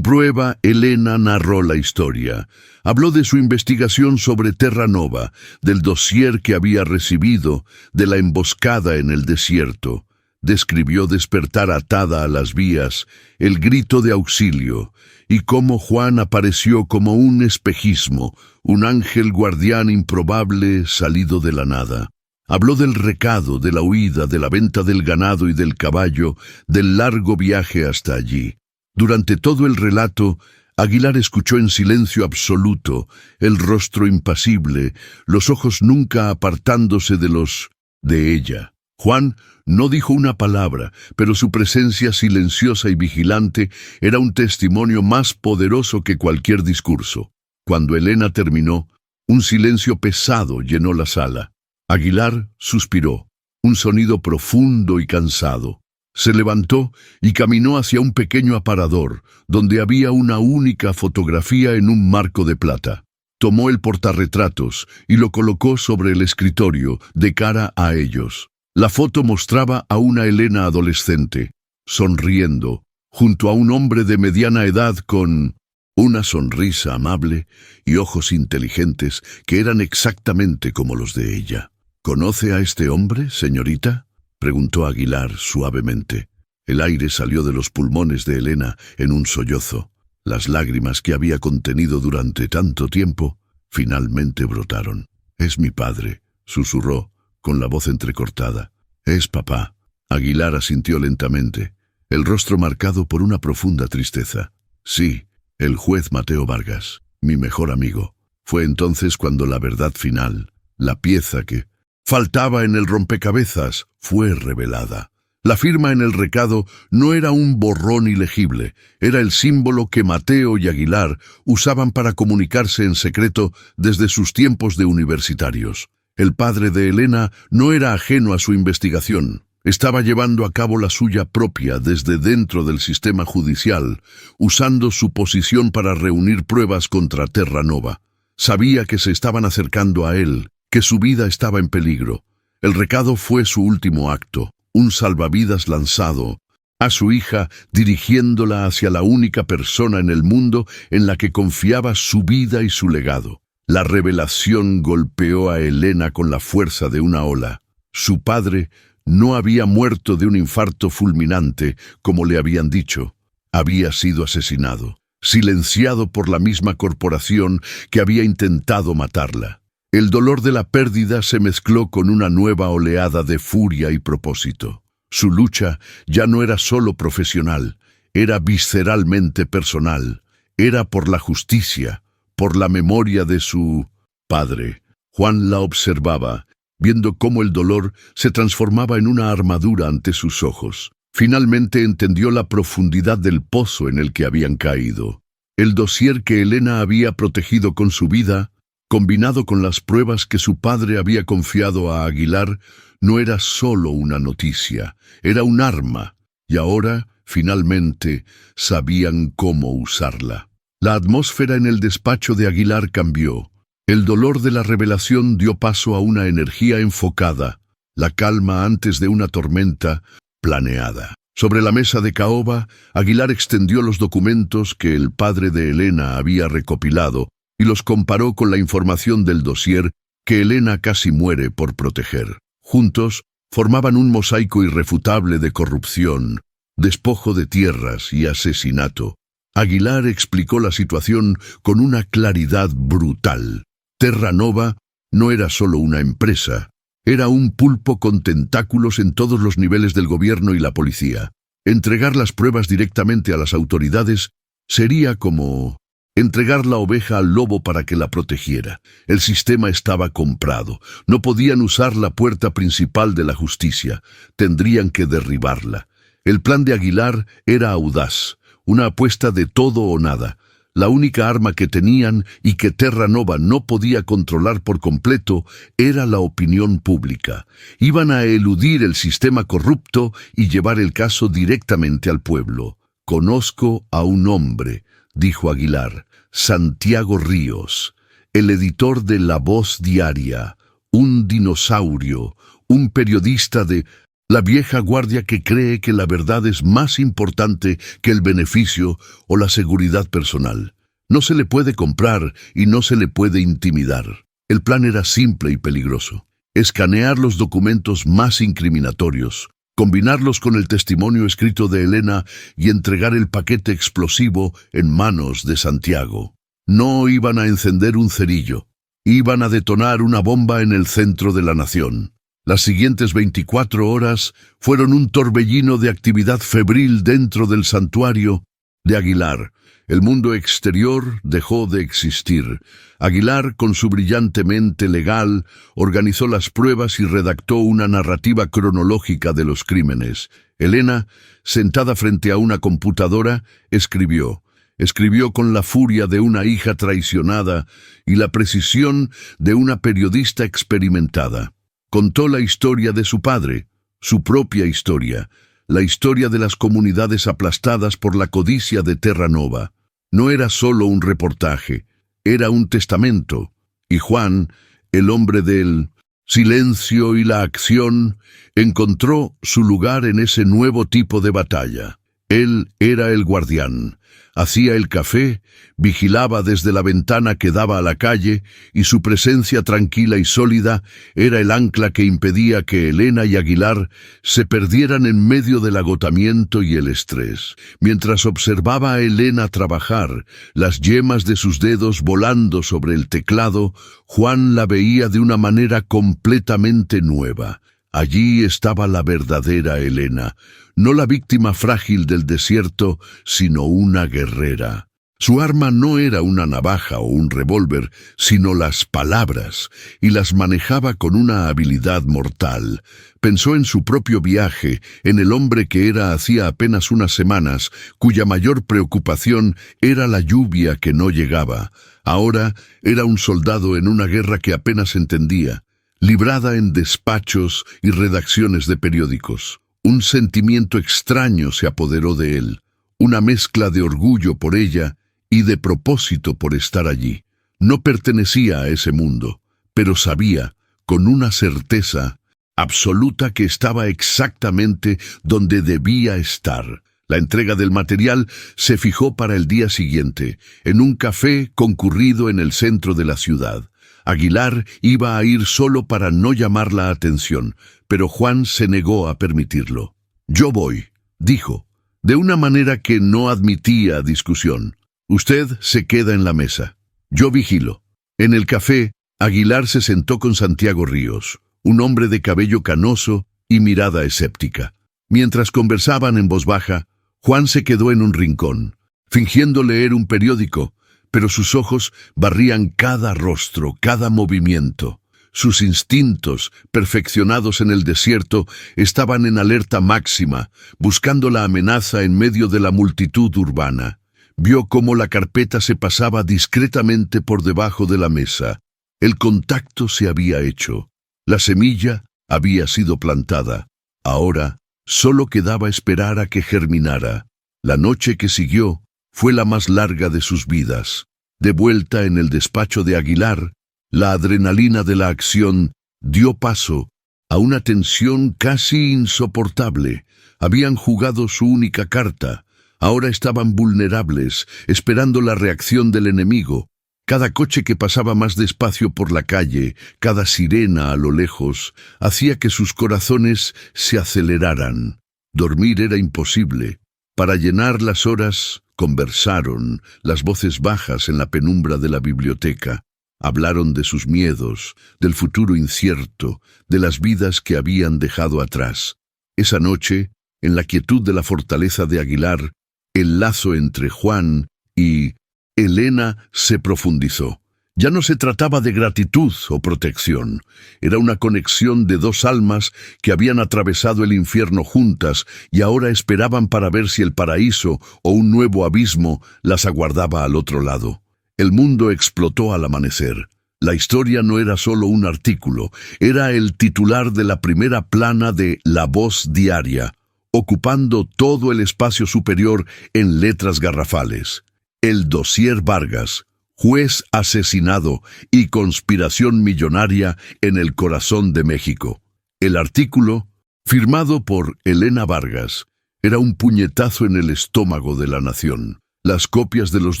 prueba, Elena narró la historia. Habló de su investigación sobre Terra Nova, del dossier que había recibido, de la emboscada en el desierto. Describió despertar atada a las vías, el grito de auxilio, y cómo Juan apareció como un espejismo, un ángel guardián improbable salido de la nada. Habló del recado, de la huida, de la venta del ganado y del caballo, del largo viaje hasta allí. Durante todo el relato, Aguilar escuchó en silencio absoluto, el rostro impasible, los ojos nunca apartándose de ella. Juan no dijo una palabra, pero su presencia silenciosa y vigilante era un testimonio más poderoso que cualquier discurso. Cuando Elena terminó, un silencio pesado llenó la sala. Aguilar suspiró, un sonido profundo y cansado. Se levantó y caminó hacia un pequeño aparador, donde había una única fotografía en un marco de plata. Tomó el portarretratos y lo colocó sobre el escritorio, de cara a ellos. La foto mostraba a una Elena adolescente, sonriendo, junto a un hombre de mediana edad con una sonrisa amable y ojos inteligentes que eran exactamente como los de ella. «¿Conoce a este hombre, señorita?», preguntó Aguilar suavemente. El aire salió de los pulmones de Elena en un sollozo. Las lágrimas que había contenido durante tanto tiempo finalmente brotaron. «Es mi padre», susurró, con la voz entrecortada. «Es papá». Aguilar asintió lentamente, el rostro marcado por una profunda tristeza. «Sí, el juez Mateo Vargas, mi mejor amigo». Fue entonces cuando la verdad final, la pieza que faltaba en el rompecabezas, fue revelada. La firma en el recado no era un borrón ilegible, era el símbolo que Mateo y Aguilar usaban para comunicarse en secreto desde sus tiempos de universitarios. El padre de Elena no era ajeno a su investigación. Estaba llevando a cabo la suya propia desde dentro del sistema judicial, usando su posición para reunir pruebas contra Terra Nova. Sabía que se estaban acercando a él, que su vida estaba en peligro. El recado fue su último acto, un salvavidas lanzado a su hija, dirigiéndola hacia la única persona en el mundo en la que confiaba su vida y su legado. La revelación golpeó a Elena con la fuerza de una ola. Su padre no había muerto de un infarto fulminante, como le habían dicho. Había sido asesinado, silenciado por la misma corporación que había intentado matarla. El dolor de la pérdida se mezcló con una nueva oleada de furia y propósito. Su lucha ya no era solo profesional, era visceralmente personal. Era por la justicia, por la memoria de su padre. Juan la observaba, viendo cómo el dolor se transformaba en una armadura ante sus ojos. Finalmente entendió la profundidad del pozo en el que habían caído. El dossier que Elena había protegido con su vida, combinado con las pruebas que su padre había confiado a Aguilar, no era solo una noticia, era un arma, y ahora, finalmente, sabían cómo usarla. La atmósfera en el despacho de Aguilar cambió. El dolor de la revelación dio paso a una energía enfocada, la calma antes de una tormenta planeada. Sobre la mesa de caoba, Aguilar extendió los documentos que el padre de Elena había recopilado y los comparó con la información del dossier que Elena casi muere por proteger. Juntos, formaban un mosaico irrefutable de corrupción, despojo de tierras y asesinato. Aguilar explicó la situación con una claridad brutal. Terra Nova no era solo una empresa, era un pulpo con tentáculos en todos los niveles del gobierno y la policía. Entregar las pruebas directamente a las autoridades sería como entregar la oveja al lobo para que la protegiera. El sistema estaba comprado. No podían usar la puerta principal de la justicia. Tendrían que derribarla. El plan de Aguilar era audaz, una apuesta de todo o nada. La única arma que tenían y que Terra Nova no podía controlar por completo era la opinión pública. Iban a eludir el sistema corrupto y llevar el caso directamente al pueblo. «Conozco a un hombre», dijo Aguilar, «Santiago Ríos, el editor de La Voz Diaria, un dinosaurio, un periodista de la vieja guardia que cree que la verdad es más importante que el beneficio o la seguridad personal. No se le puede comprar y no se le puede intimidar». El plan era simple y peligroso. Escanear los documentos más incriminatorios, combinarlos con el testimonio escrito de Elena y entregar el paquete explosivo en manos de Santiago. No iban a encender un cerillo, iban a detonar una bomba en el centro de la nación. Las siguientes 24 horas fueron un torbellino de actividad febril dentro del santuario de Aguilar. El mundo exterior dejó de existir. Aguilar, con su brillante mente legal, organizó las pruebas y redactó una narrativa cronológica de los crímenes. Elena, sentada frente a una computadora, escribió. Escribió con la furia de una hija traicionada y la precisión de una periodista experimentada. Contó la historia de su padre, su propia historia, la historia de las comunidades aplastadas por la codicia de Terra Nova. No era solo un reportaje, era un testamento. Y Juan, el hombre del silencio y la acción, encontró su lugar en ese nuevo tipo de batalla. Él era el guardián. Hacía el café, vigilaba desde la ventana que daba a la calle, y su presencia tranquila y sólida era el ancla que impedía que Elena y Aguilar se perdieran en medio del agotamiento y el estrés. Mientras observaba a Elena trabajar, las yemas de sus dedos volando sobre el teclado, Juan la veía de una manera completamente nueva. Allí estaba la verdadera Elena, no la víctima frágil del desierto, sino una guerrera. Su arma no era una navaja o un revólver, sino las palabras, y las manejaba con una habilidad mortal. Pensó en su propio viaje, en el hombre que era hacía apenas unas semanas, cuya mayor preocupación era la lluvia que no llegaba. Ahora era un soldado en una guerra que apenas entendía, librada en despachos y redacciones de periódicos. Un sentimiento extraño se apoderó de él, una mezcla de orgullo por ella y de propósito por estar allí. No pertenecía a ese mundo, pero sabía, con una certeza absoluta, que estaba exactamente donde debía estar. La entrega del material se fijó para el día siguiente, en un café concurrido en el centro de la ciudad. Aguilar iba a ir solo para no llamar la atención, pero Juan se negó a permitirlo. «Yo voy», dijo, de una manera que no admitía discusión. «Usted se queda en la mesa. Yo vigilo». En el café, Aguilar se sentó con Santiago Ríos, un hombre de cabello canoso y mirada escéptica. Mientras conversaban en voz baja, Juan se quedó en un rincón, fingiendo leer un periódico, pero sus ojos barrían cada rostro, cada movimiento. Sus instintos, perfeccionados en el desierto, estaban en alerta máxima, buscando la amenaza en medio de la multitud urbana. Vio cómo la carpeta se pasaba discretamente por debajo de la mesa. El contacto se había hecho. La semilla había sido plantada. Ahora solo quedaba esperar a que germinara. La noche que siguió fue la más larga de sus vidas. De vuelta en el despacho de Aguilar, la adrenalina de la acción dio paso a una tensión casi insoportable. Habían jugado su única carta. Ahora estaban vulnerables, esperando la reacción del enemigo. Cada coche que pasaba más despacio por la calle, cada sirena a lo lejos, hacía que sus corazones se aceleraran. Dormir era imposible. Para llenar las horas, conversaron, las voces bajas en la penumbra de la biblioteca. Hablaron de sus miedos, del futuro incierto, de las vidas que habían dejado atrás. Esa noche, en la quietud de la fortaleza de Aguilar, el lazo entre Juan y Elena se profundizó. Ya no se trataba de gratitud o protección. Era una conexión de dos almas que habían atravesado el infierno juntas y ahora esperaban para ver si el paraíso o un nuevo abismo las aguardaba al otro lado. El mundo explotó al amanecer. La historia no era solo un artículo, era el titular de la primera plana de La Voz Diaria, ocupando todo el espacio superior en letras garrafales. El dossier Vargas, juez asesinado y conspiración millonaria en el corazón de México. El artículo, firmado por Elena Vargas, era un puñetazo en el estómago de la nación. Las copias de los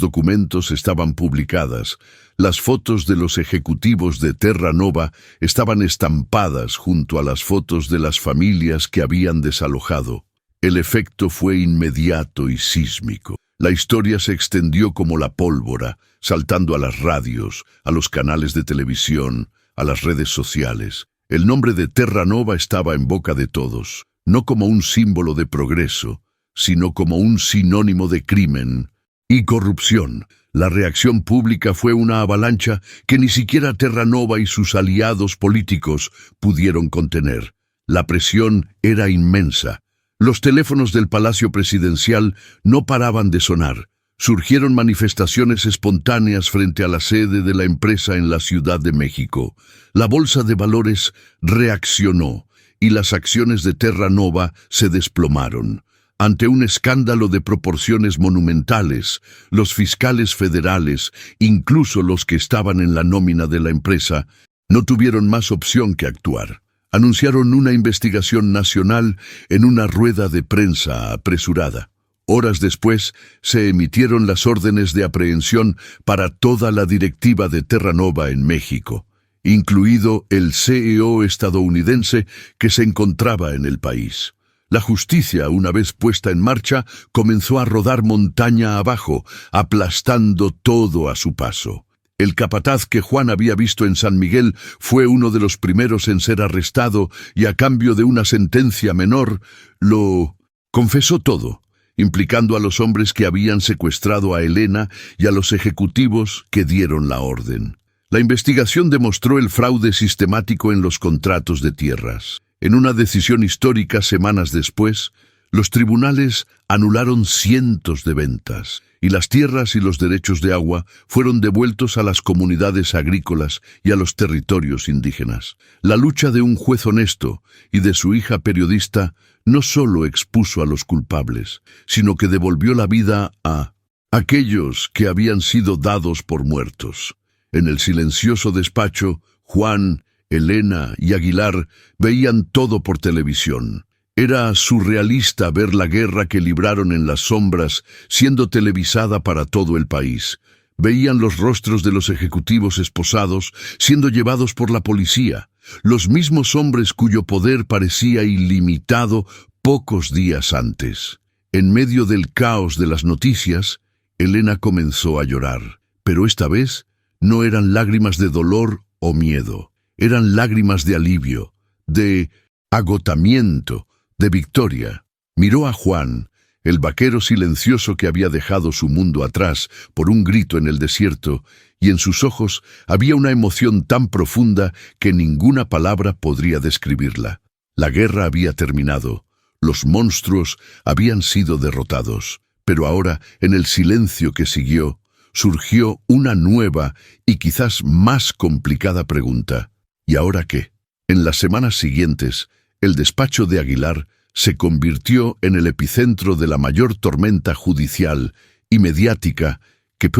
documentos estaban publicadas. Las fotos de los ejecutivos de Terra Nova estaban estampadas junto a las fotos de las familias que habían desalojado. El efecto fue inmediato y sísmico. La historia se extendió como la pólvora, saltando a las radios, a los canales de televisión, a las redes sociales. El nombre de Terra Nova estaba en boca de todos, no como un símbolo de progreso, sino como un sinónimo de crimen y corrupción. La reacción pública fue una avalancha que ni siquiera Terra Nova y sus aliados políticos pudieron contener. La presión era inmensa. Los teléfonos del Palacio Presidencial no paraban de sonar. Surgieron manifestaciones espontáneas frente a la sede de la empresa en la Ciudad de México. La bolsa de valores reaccionó y las acciones de Terra Nova se desplomaron. Ante un escándalo de proporciones monumentales, los fiscales federales, incluso los que estaban en la nómina de la empresa, no tuvieron más opción que actuar. Anunciaron una investigación nacional en una rueda de prensa apresurada. Horas después, se emitieron las órdenes de aprehensión para toda la directiva de Terra Nova en México, incluido el CEO estadounidense que se encontraba en el país. La justicia, una vez puesta en marcha, comenzó a rodar montaña abajo, aplastando todo a su paso. El capataz que Juan había visto en San Miguel fue uno de los primeros en ser arrestado y a cambio de una sentencia menor, lo confesó todo, implicando a los hombres que habían secuestrado a Elena y a los ejecutivos que dieron la orden. La investigación demostró el fraude sistemático en los contratos de tierras. En una decisión histórica semanas después, los tribunales anularon cientos de ventas y las tierras y los derechos de agua fueron devueltos a las comunidades agrícolas y a los territorios indígenas. La lucha de un juez honesto y de su hija periodista no solo expuso a los culpables, sino que devolvió la vida a aquellos que habían sido dados por muertos. En el silencioso despacho, Juan, Elena y Aguilar veían todo por televisión. Era surrealista ver la guerra que libraron en las sombras siendo televisada para todo el país. Veían los rostros de los ejecutivos esposados siendo llevados por la policía, los mismos hombres cuyo poder parecía ilimitado pocos días antes. En medio del caos de las noticias, Elena comenzó a llorar, pero esta vez no eran lágrimas de dolor o miedo, eran lágrimas de alivio, de agotamiento, de victoria. Miró a Juan, el vaquero silencioso que había dejado su mundo atrás por un grito en el desierto, y en sus ojos había una emoción tan profunda que ninguna palabra podría describirla. La guerra había terminado, los monstruos habían sido derrotados, pero ahora, en el silencio que siguió, surgió una nueva y quizás más complicada pregunta. ¿Y ahora qué? En las semanas siguientes, el despacho de Aguilar se convirtió en el epicentro de la mayor tormenta judicial y mediática que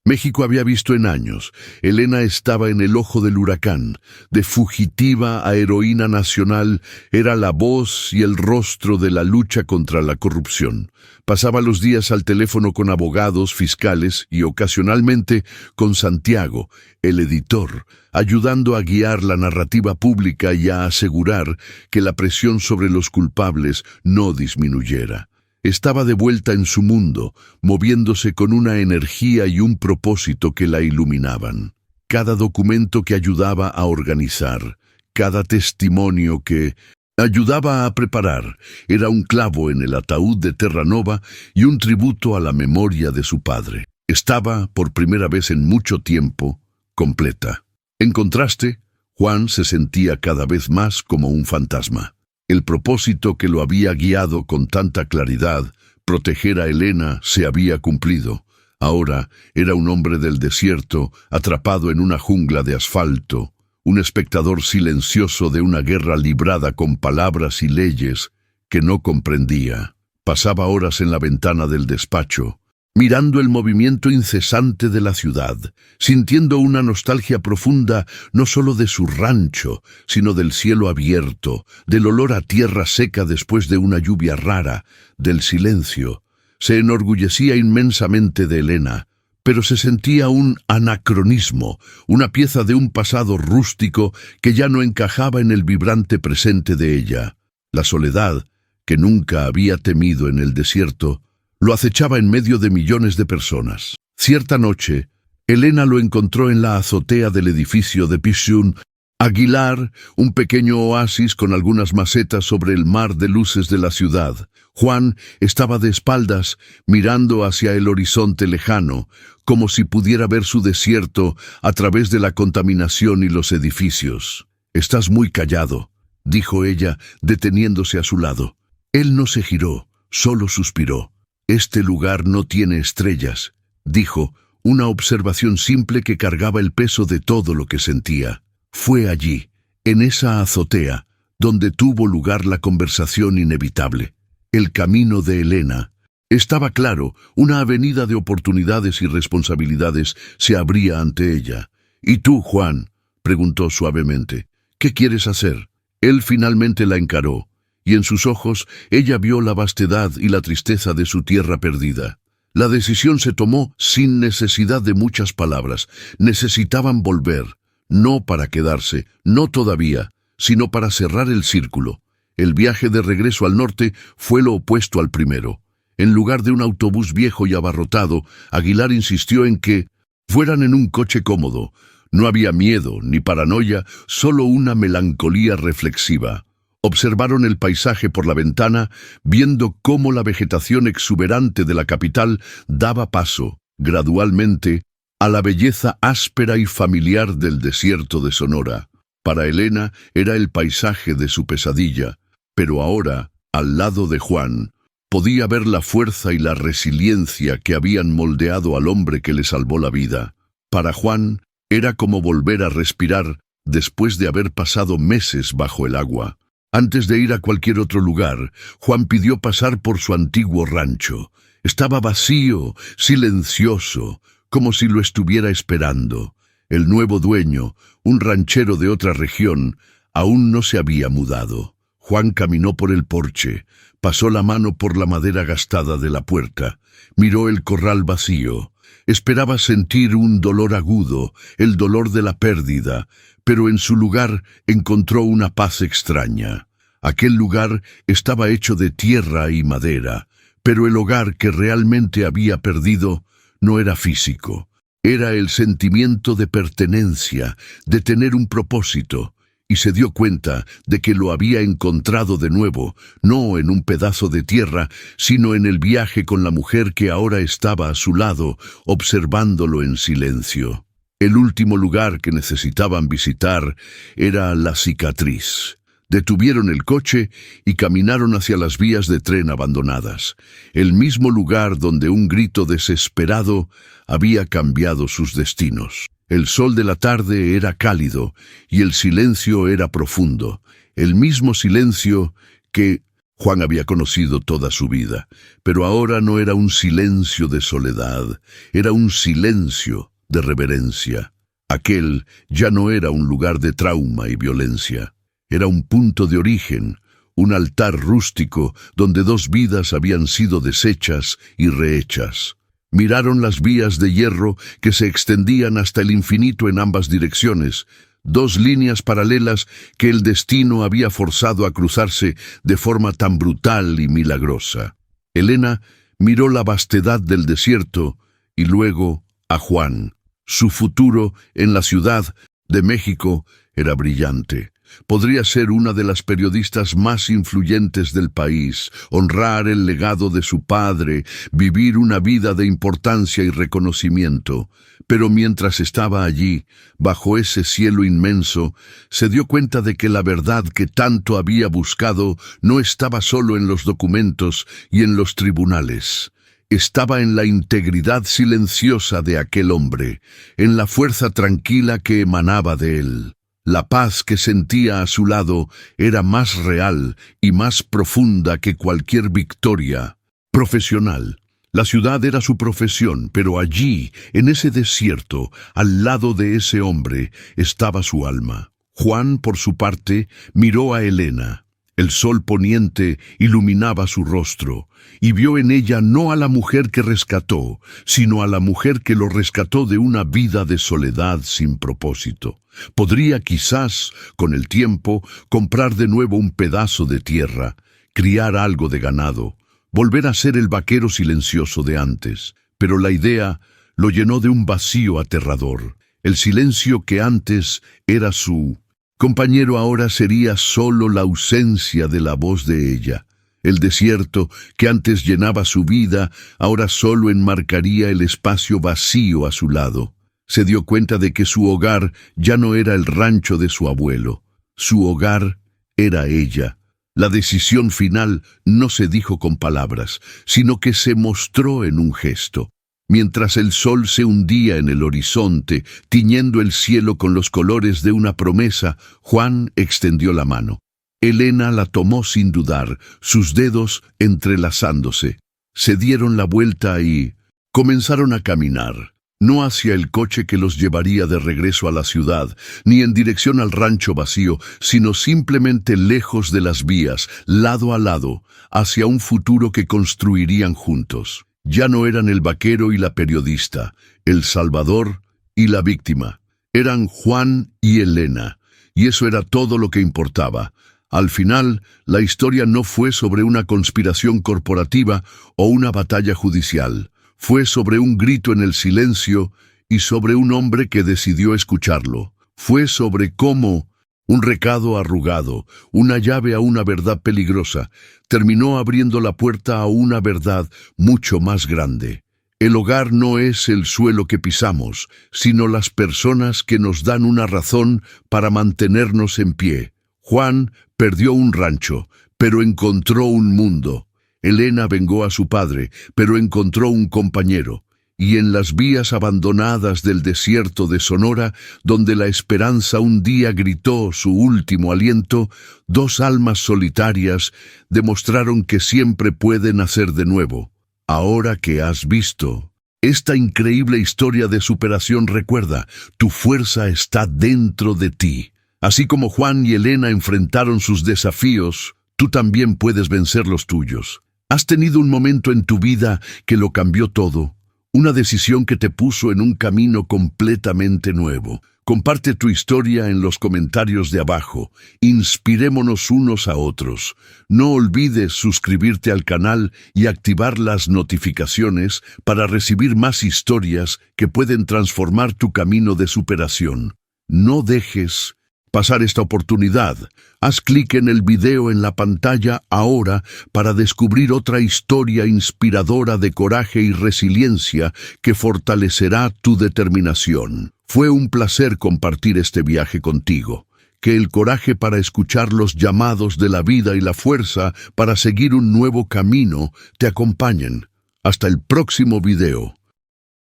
México había visto en años. Elena estaba en el ojo del huracán. De fugitiva a heroína nacional, era la voz y el rostro de la lucha contra la corrupción. Pasaba los días al teléfono con abogados, fiscales y ocasionalmente con Santiago, el editor, ayudando a guiar la narrativa pública y a asegurar que la presión sobre los culpables no disminuyera. Estaba de vuelta en su mundo, moviéndose con una energía y un propósito que la iluminaban. Cada documento que ayudaba a organizar, cada testimonio que ayudaba a preparar, era un clavo en el ataúd de Terranova y un tributo a la memoria de su padre. Estaba, por primera vez en mucho tiempo, completa. En contraste, Juan se sentía cada vez más como un fantasma. El propósito que lo había guiado con tanta claridad, proteger a Elena, se había cumplido. Ahora era un hombre del desierto, atrapado en una jungla de asfalto, un espectador silencioso de una guerra librada con palabras y leyes que no comprendía. Pasaba horas en la ventana del despacho, mirando el movimiento incesante de la ciudad, sintiendo una nostalgia profunda no solo de su rancho, sino del cielo abierto, del olor a tierra seca después de una lluvia rara, del silencio. Se enorgullecía inmensamente de Elena, pero se sentía un anacronismo, una pieza de un pasado rústico que ya no encajaba en el vibrante presente de ella. La soledad, que nunca había temido en el desierto, lo acechaba en medio de millones de personas. Cierta noche, Elena lo encontró en la azotea del edificio de Pichun Aguilar, un pequeño oasis con algunas macetas sobre el mar de luces de la ciudad. Juan estaba de espaldas, mirando hacia el horizonte lejano, como si pudiera ver su desierto a través de la contaminación y los edificios. «Estás muy callado», dijo ella, deteniéndose a su lado. Él no se giró, solo suspiró. «Este lugar no tiene estrellas», dijo, una observación simple que cargaba el peso de todo lo que sentía. Fue allí, en esa azotea, donde tuvo lugar la conversación inevitable. El camino de Elena. Estaba claro, una avenida de oportunidades y responsabilidades se abría ante ella. «¿Y tú, Juan?», preguntó suavemente. «¿Qué quieres hacer?». Él finalmente la encaró, y en sus ojos ella vio la vastedad y la tristeza de su tierra perdida. La decisión se tomó sin necesidad de muchas palabras. Necesitaban volver, no para quedarse, no todavía, sino para cerrar el círculo. El viaje de regreso al norte fue lo opuesto al primero. En lugar de un autobús viejo y abarrotado, Aguilar insistió en que fueran en un coche cómodo. No había miedo ni paranoia, solo una melancolía reflexiva. Observaron el paisaje por la ventana, viendo cómo la vegetación exuberante de la capital daba paso, gradualmente, a la belleza áspera y familiar del desierto de Sonora. Para Elena era el paisaje de su pesadilla, pero ahora, al lado de Juan, podía ver la fuerza y la resiliencia que habían moldeado al hombre que le salvó la vida. Para Juan, era como volver a respirar después de haber pasado meses bajo el agua. Antes de ir a cualquier otro lugar, Juan pidió pasar por su antiguo rancho. Estaba vacío, silencioso, como si lo estuviera esperando. El nuevo dueño, un ranchero de otra región, aún no se había mudado. Juan caminó por el porche, pasó la mano por la madera gastada de la puerta, miró el corral vacío. Esperaba sentir un dolor agudo, el dolor de la pérdida, pero en su lugar encontró una paz extraña. Aquel lugar estaba hecho de tierra y madera, pero el hogar que realmente había perdido no era físico. Era el sentimiento de pertenencia, de tener un propósito, y se dio cuenta de que lo había encontrado de nuevo, no en un pedazo de tierra, sino en el viaje con la mujer que ahora estaba a su lado, observándolo en silencio. El último lugar que necesitaban visitar era la cicatriz. Detuvieron el coche y caminaron hacia las vías de tren abandonadas, el mismo lugar donde un grito desesperado había cambiado sus destinos. El sol de la tarde era cálido y el silencio era profundo, el mismo silencio que Juan había conocido toda su vida, pero ahora no era un silencio de soledad, era un silencio de reverencia. Aquel ya no era un lugar de trauma y violencia, era un punto de origen, un altar rústico donde dos vidas habían sido deshechas y rehechas. Miraron las vías de hierro que se extendían hasta el infinito en ambas direcciones, dos líneas paralelas que el destino había forzado a cruzarse de forma tan brutal y milagrosa. Elena miró la vastedad del desierto y luego a Juan. Su futuro en la Ciudad de México era brillante. Podría ser una de las periodistas más influyentes del país, honrar el legado de su padre, vivir una vida de importancia y reconocimiento. Pero mientras estaba allí, bajo ese cielo inmenso, se dio cuenta de que la verdad que tanto había buscado no estaba solo en los documentos y en los tribunales. Estaba en la integridad silenciosa de aquel hombre, en la fuerza tranquila que emanaba de él. La paz que sentía a su lado era más real y más profunda que cualquier victoria profesional. La ciudad era su profesión, pero allí, en ese desierto, al lado de ese hombre, estaba su alma. Juan, por su parte, miró a Elena. El sol poniente iluminaba su rostro, y vio en ella no a la mujer que rescató, sino a la mujer que lo rescató de una vida de soledad sin propósito. Podría quizás, con el tiempo, comprar de nuevo un pedazo de tierra, criar algo de ganado, volver a ser el vaquero silencioso de antes. Pero la idea lo llenó de un vacío aterrador. El silencio que antes era su compañero ahora sería solo la ausencia de la voz de ella. El desierto que antes llenaba su vida, ahora solo enmarcaría el espacio vacío a su lado. Se dio cuenta de que su hogar ya no era el rancho de su abuelo. Su hogar era ella. La decisión final no se dijo con palabras, sino que se mostró en un gesto. Mientras el sol se hundía en el horizonte, tiñendo el cielo con los colores de una promesa, Juan extendió la mano. Elena la tomó sin dudar, sus dedos entrelazándose. Se dieron la vuelta y comenzaron a caminar. No hacia el coche que los llevaría de regreso a la ciudad, ni en dirección al rancho vacío, sino simplemente lejos de las vías, lado a lado, hacia un futuro que construirían juntos. Ya no eran el vaquero y la periodista, el salvador y la víctima. Eran Juan y Elena, y eso era todo lo que importaba. Al final, la historia no fue sobre una conspiración corporativa o una batalla judicial. Fue sobre un grito en el silencio y sobre un hombre que decidió escucharlo. Fue sobre cómo un recado arrugado, una llave a una verdad peligrosa, terminó abriendo la puerta a una verdad mucho más grande. El hogar no es el suelo que pisamos, sino las personas que nos dan una razón para mantenernos en pie. Juan perdió un rancho, pero encontró un mundo. Elena vengó a su padre, pero encontró un compañero. Y en las vías abandonadas del desierto de Sonora, donde la esperanza un día gritó su último aliento, dos almas solitarias demostraron que siempre pueden nacer de nuevo. Ahora que has visto esta increíble historia de superación, recuerda, tu fuerza está dentro de ti. Así como Juan y Elena enfrentaron sus desafíos, tú también puedes vencer los tuyos. ¿Has tenido un momento en tu vida que lo cambió todo? Una decisión que te puso en un camino completamente nuevo. Comparte tu historia en los comentarios de abajo. Inspirémonos unos a otros. No olvides suscribirte al canal y activar las notificaciones para recibir más historias que pueden transformar tu camino de superación. No dejes pasar esta oportunidad. Haz clic en el video en la pantalla ahora para descubrir otra historia inspiradora de coraje y resiliencia que fortalecerá tu determinación. Fue un placer compartir este viaje contigo. Que el coraje para escuchar los llamados de la vida y la fuerza para seguir un nuevo camino te acompañen. Hasta el próximo video.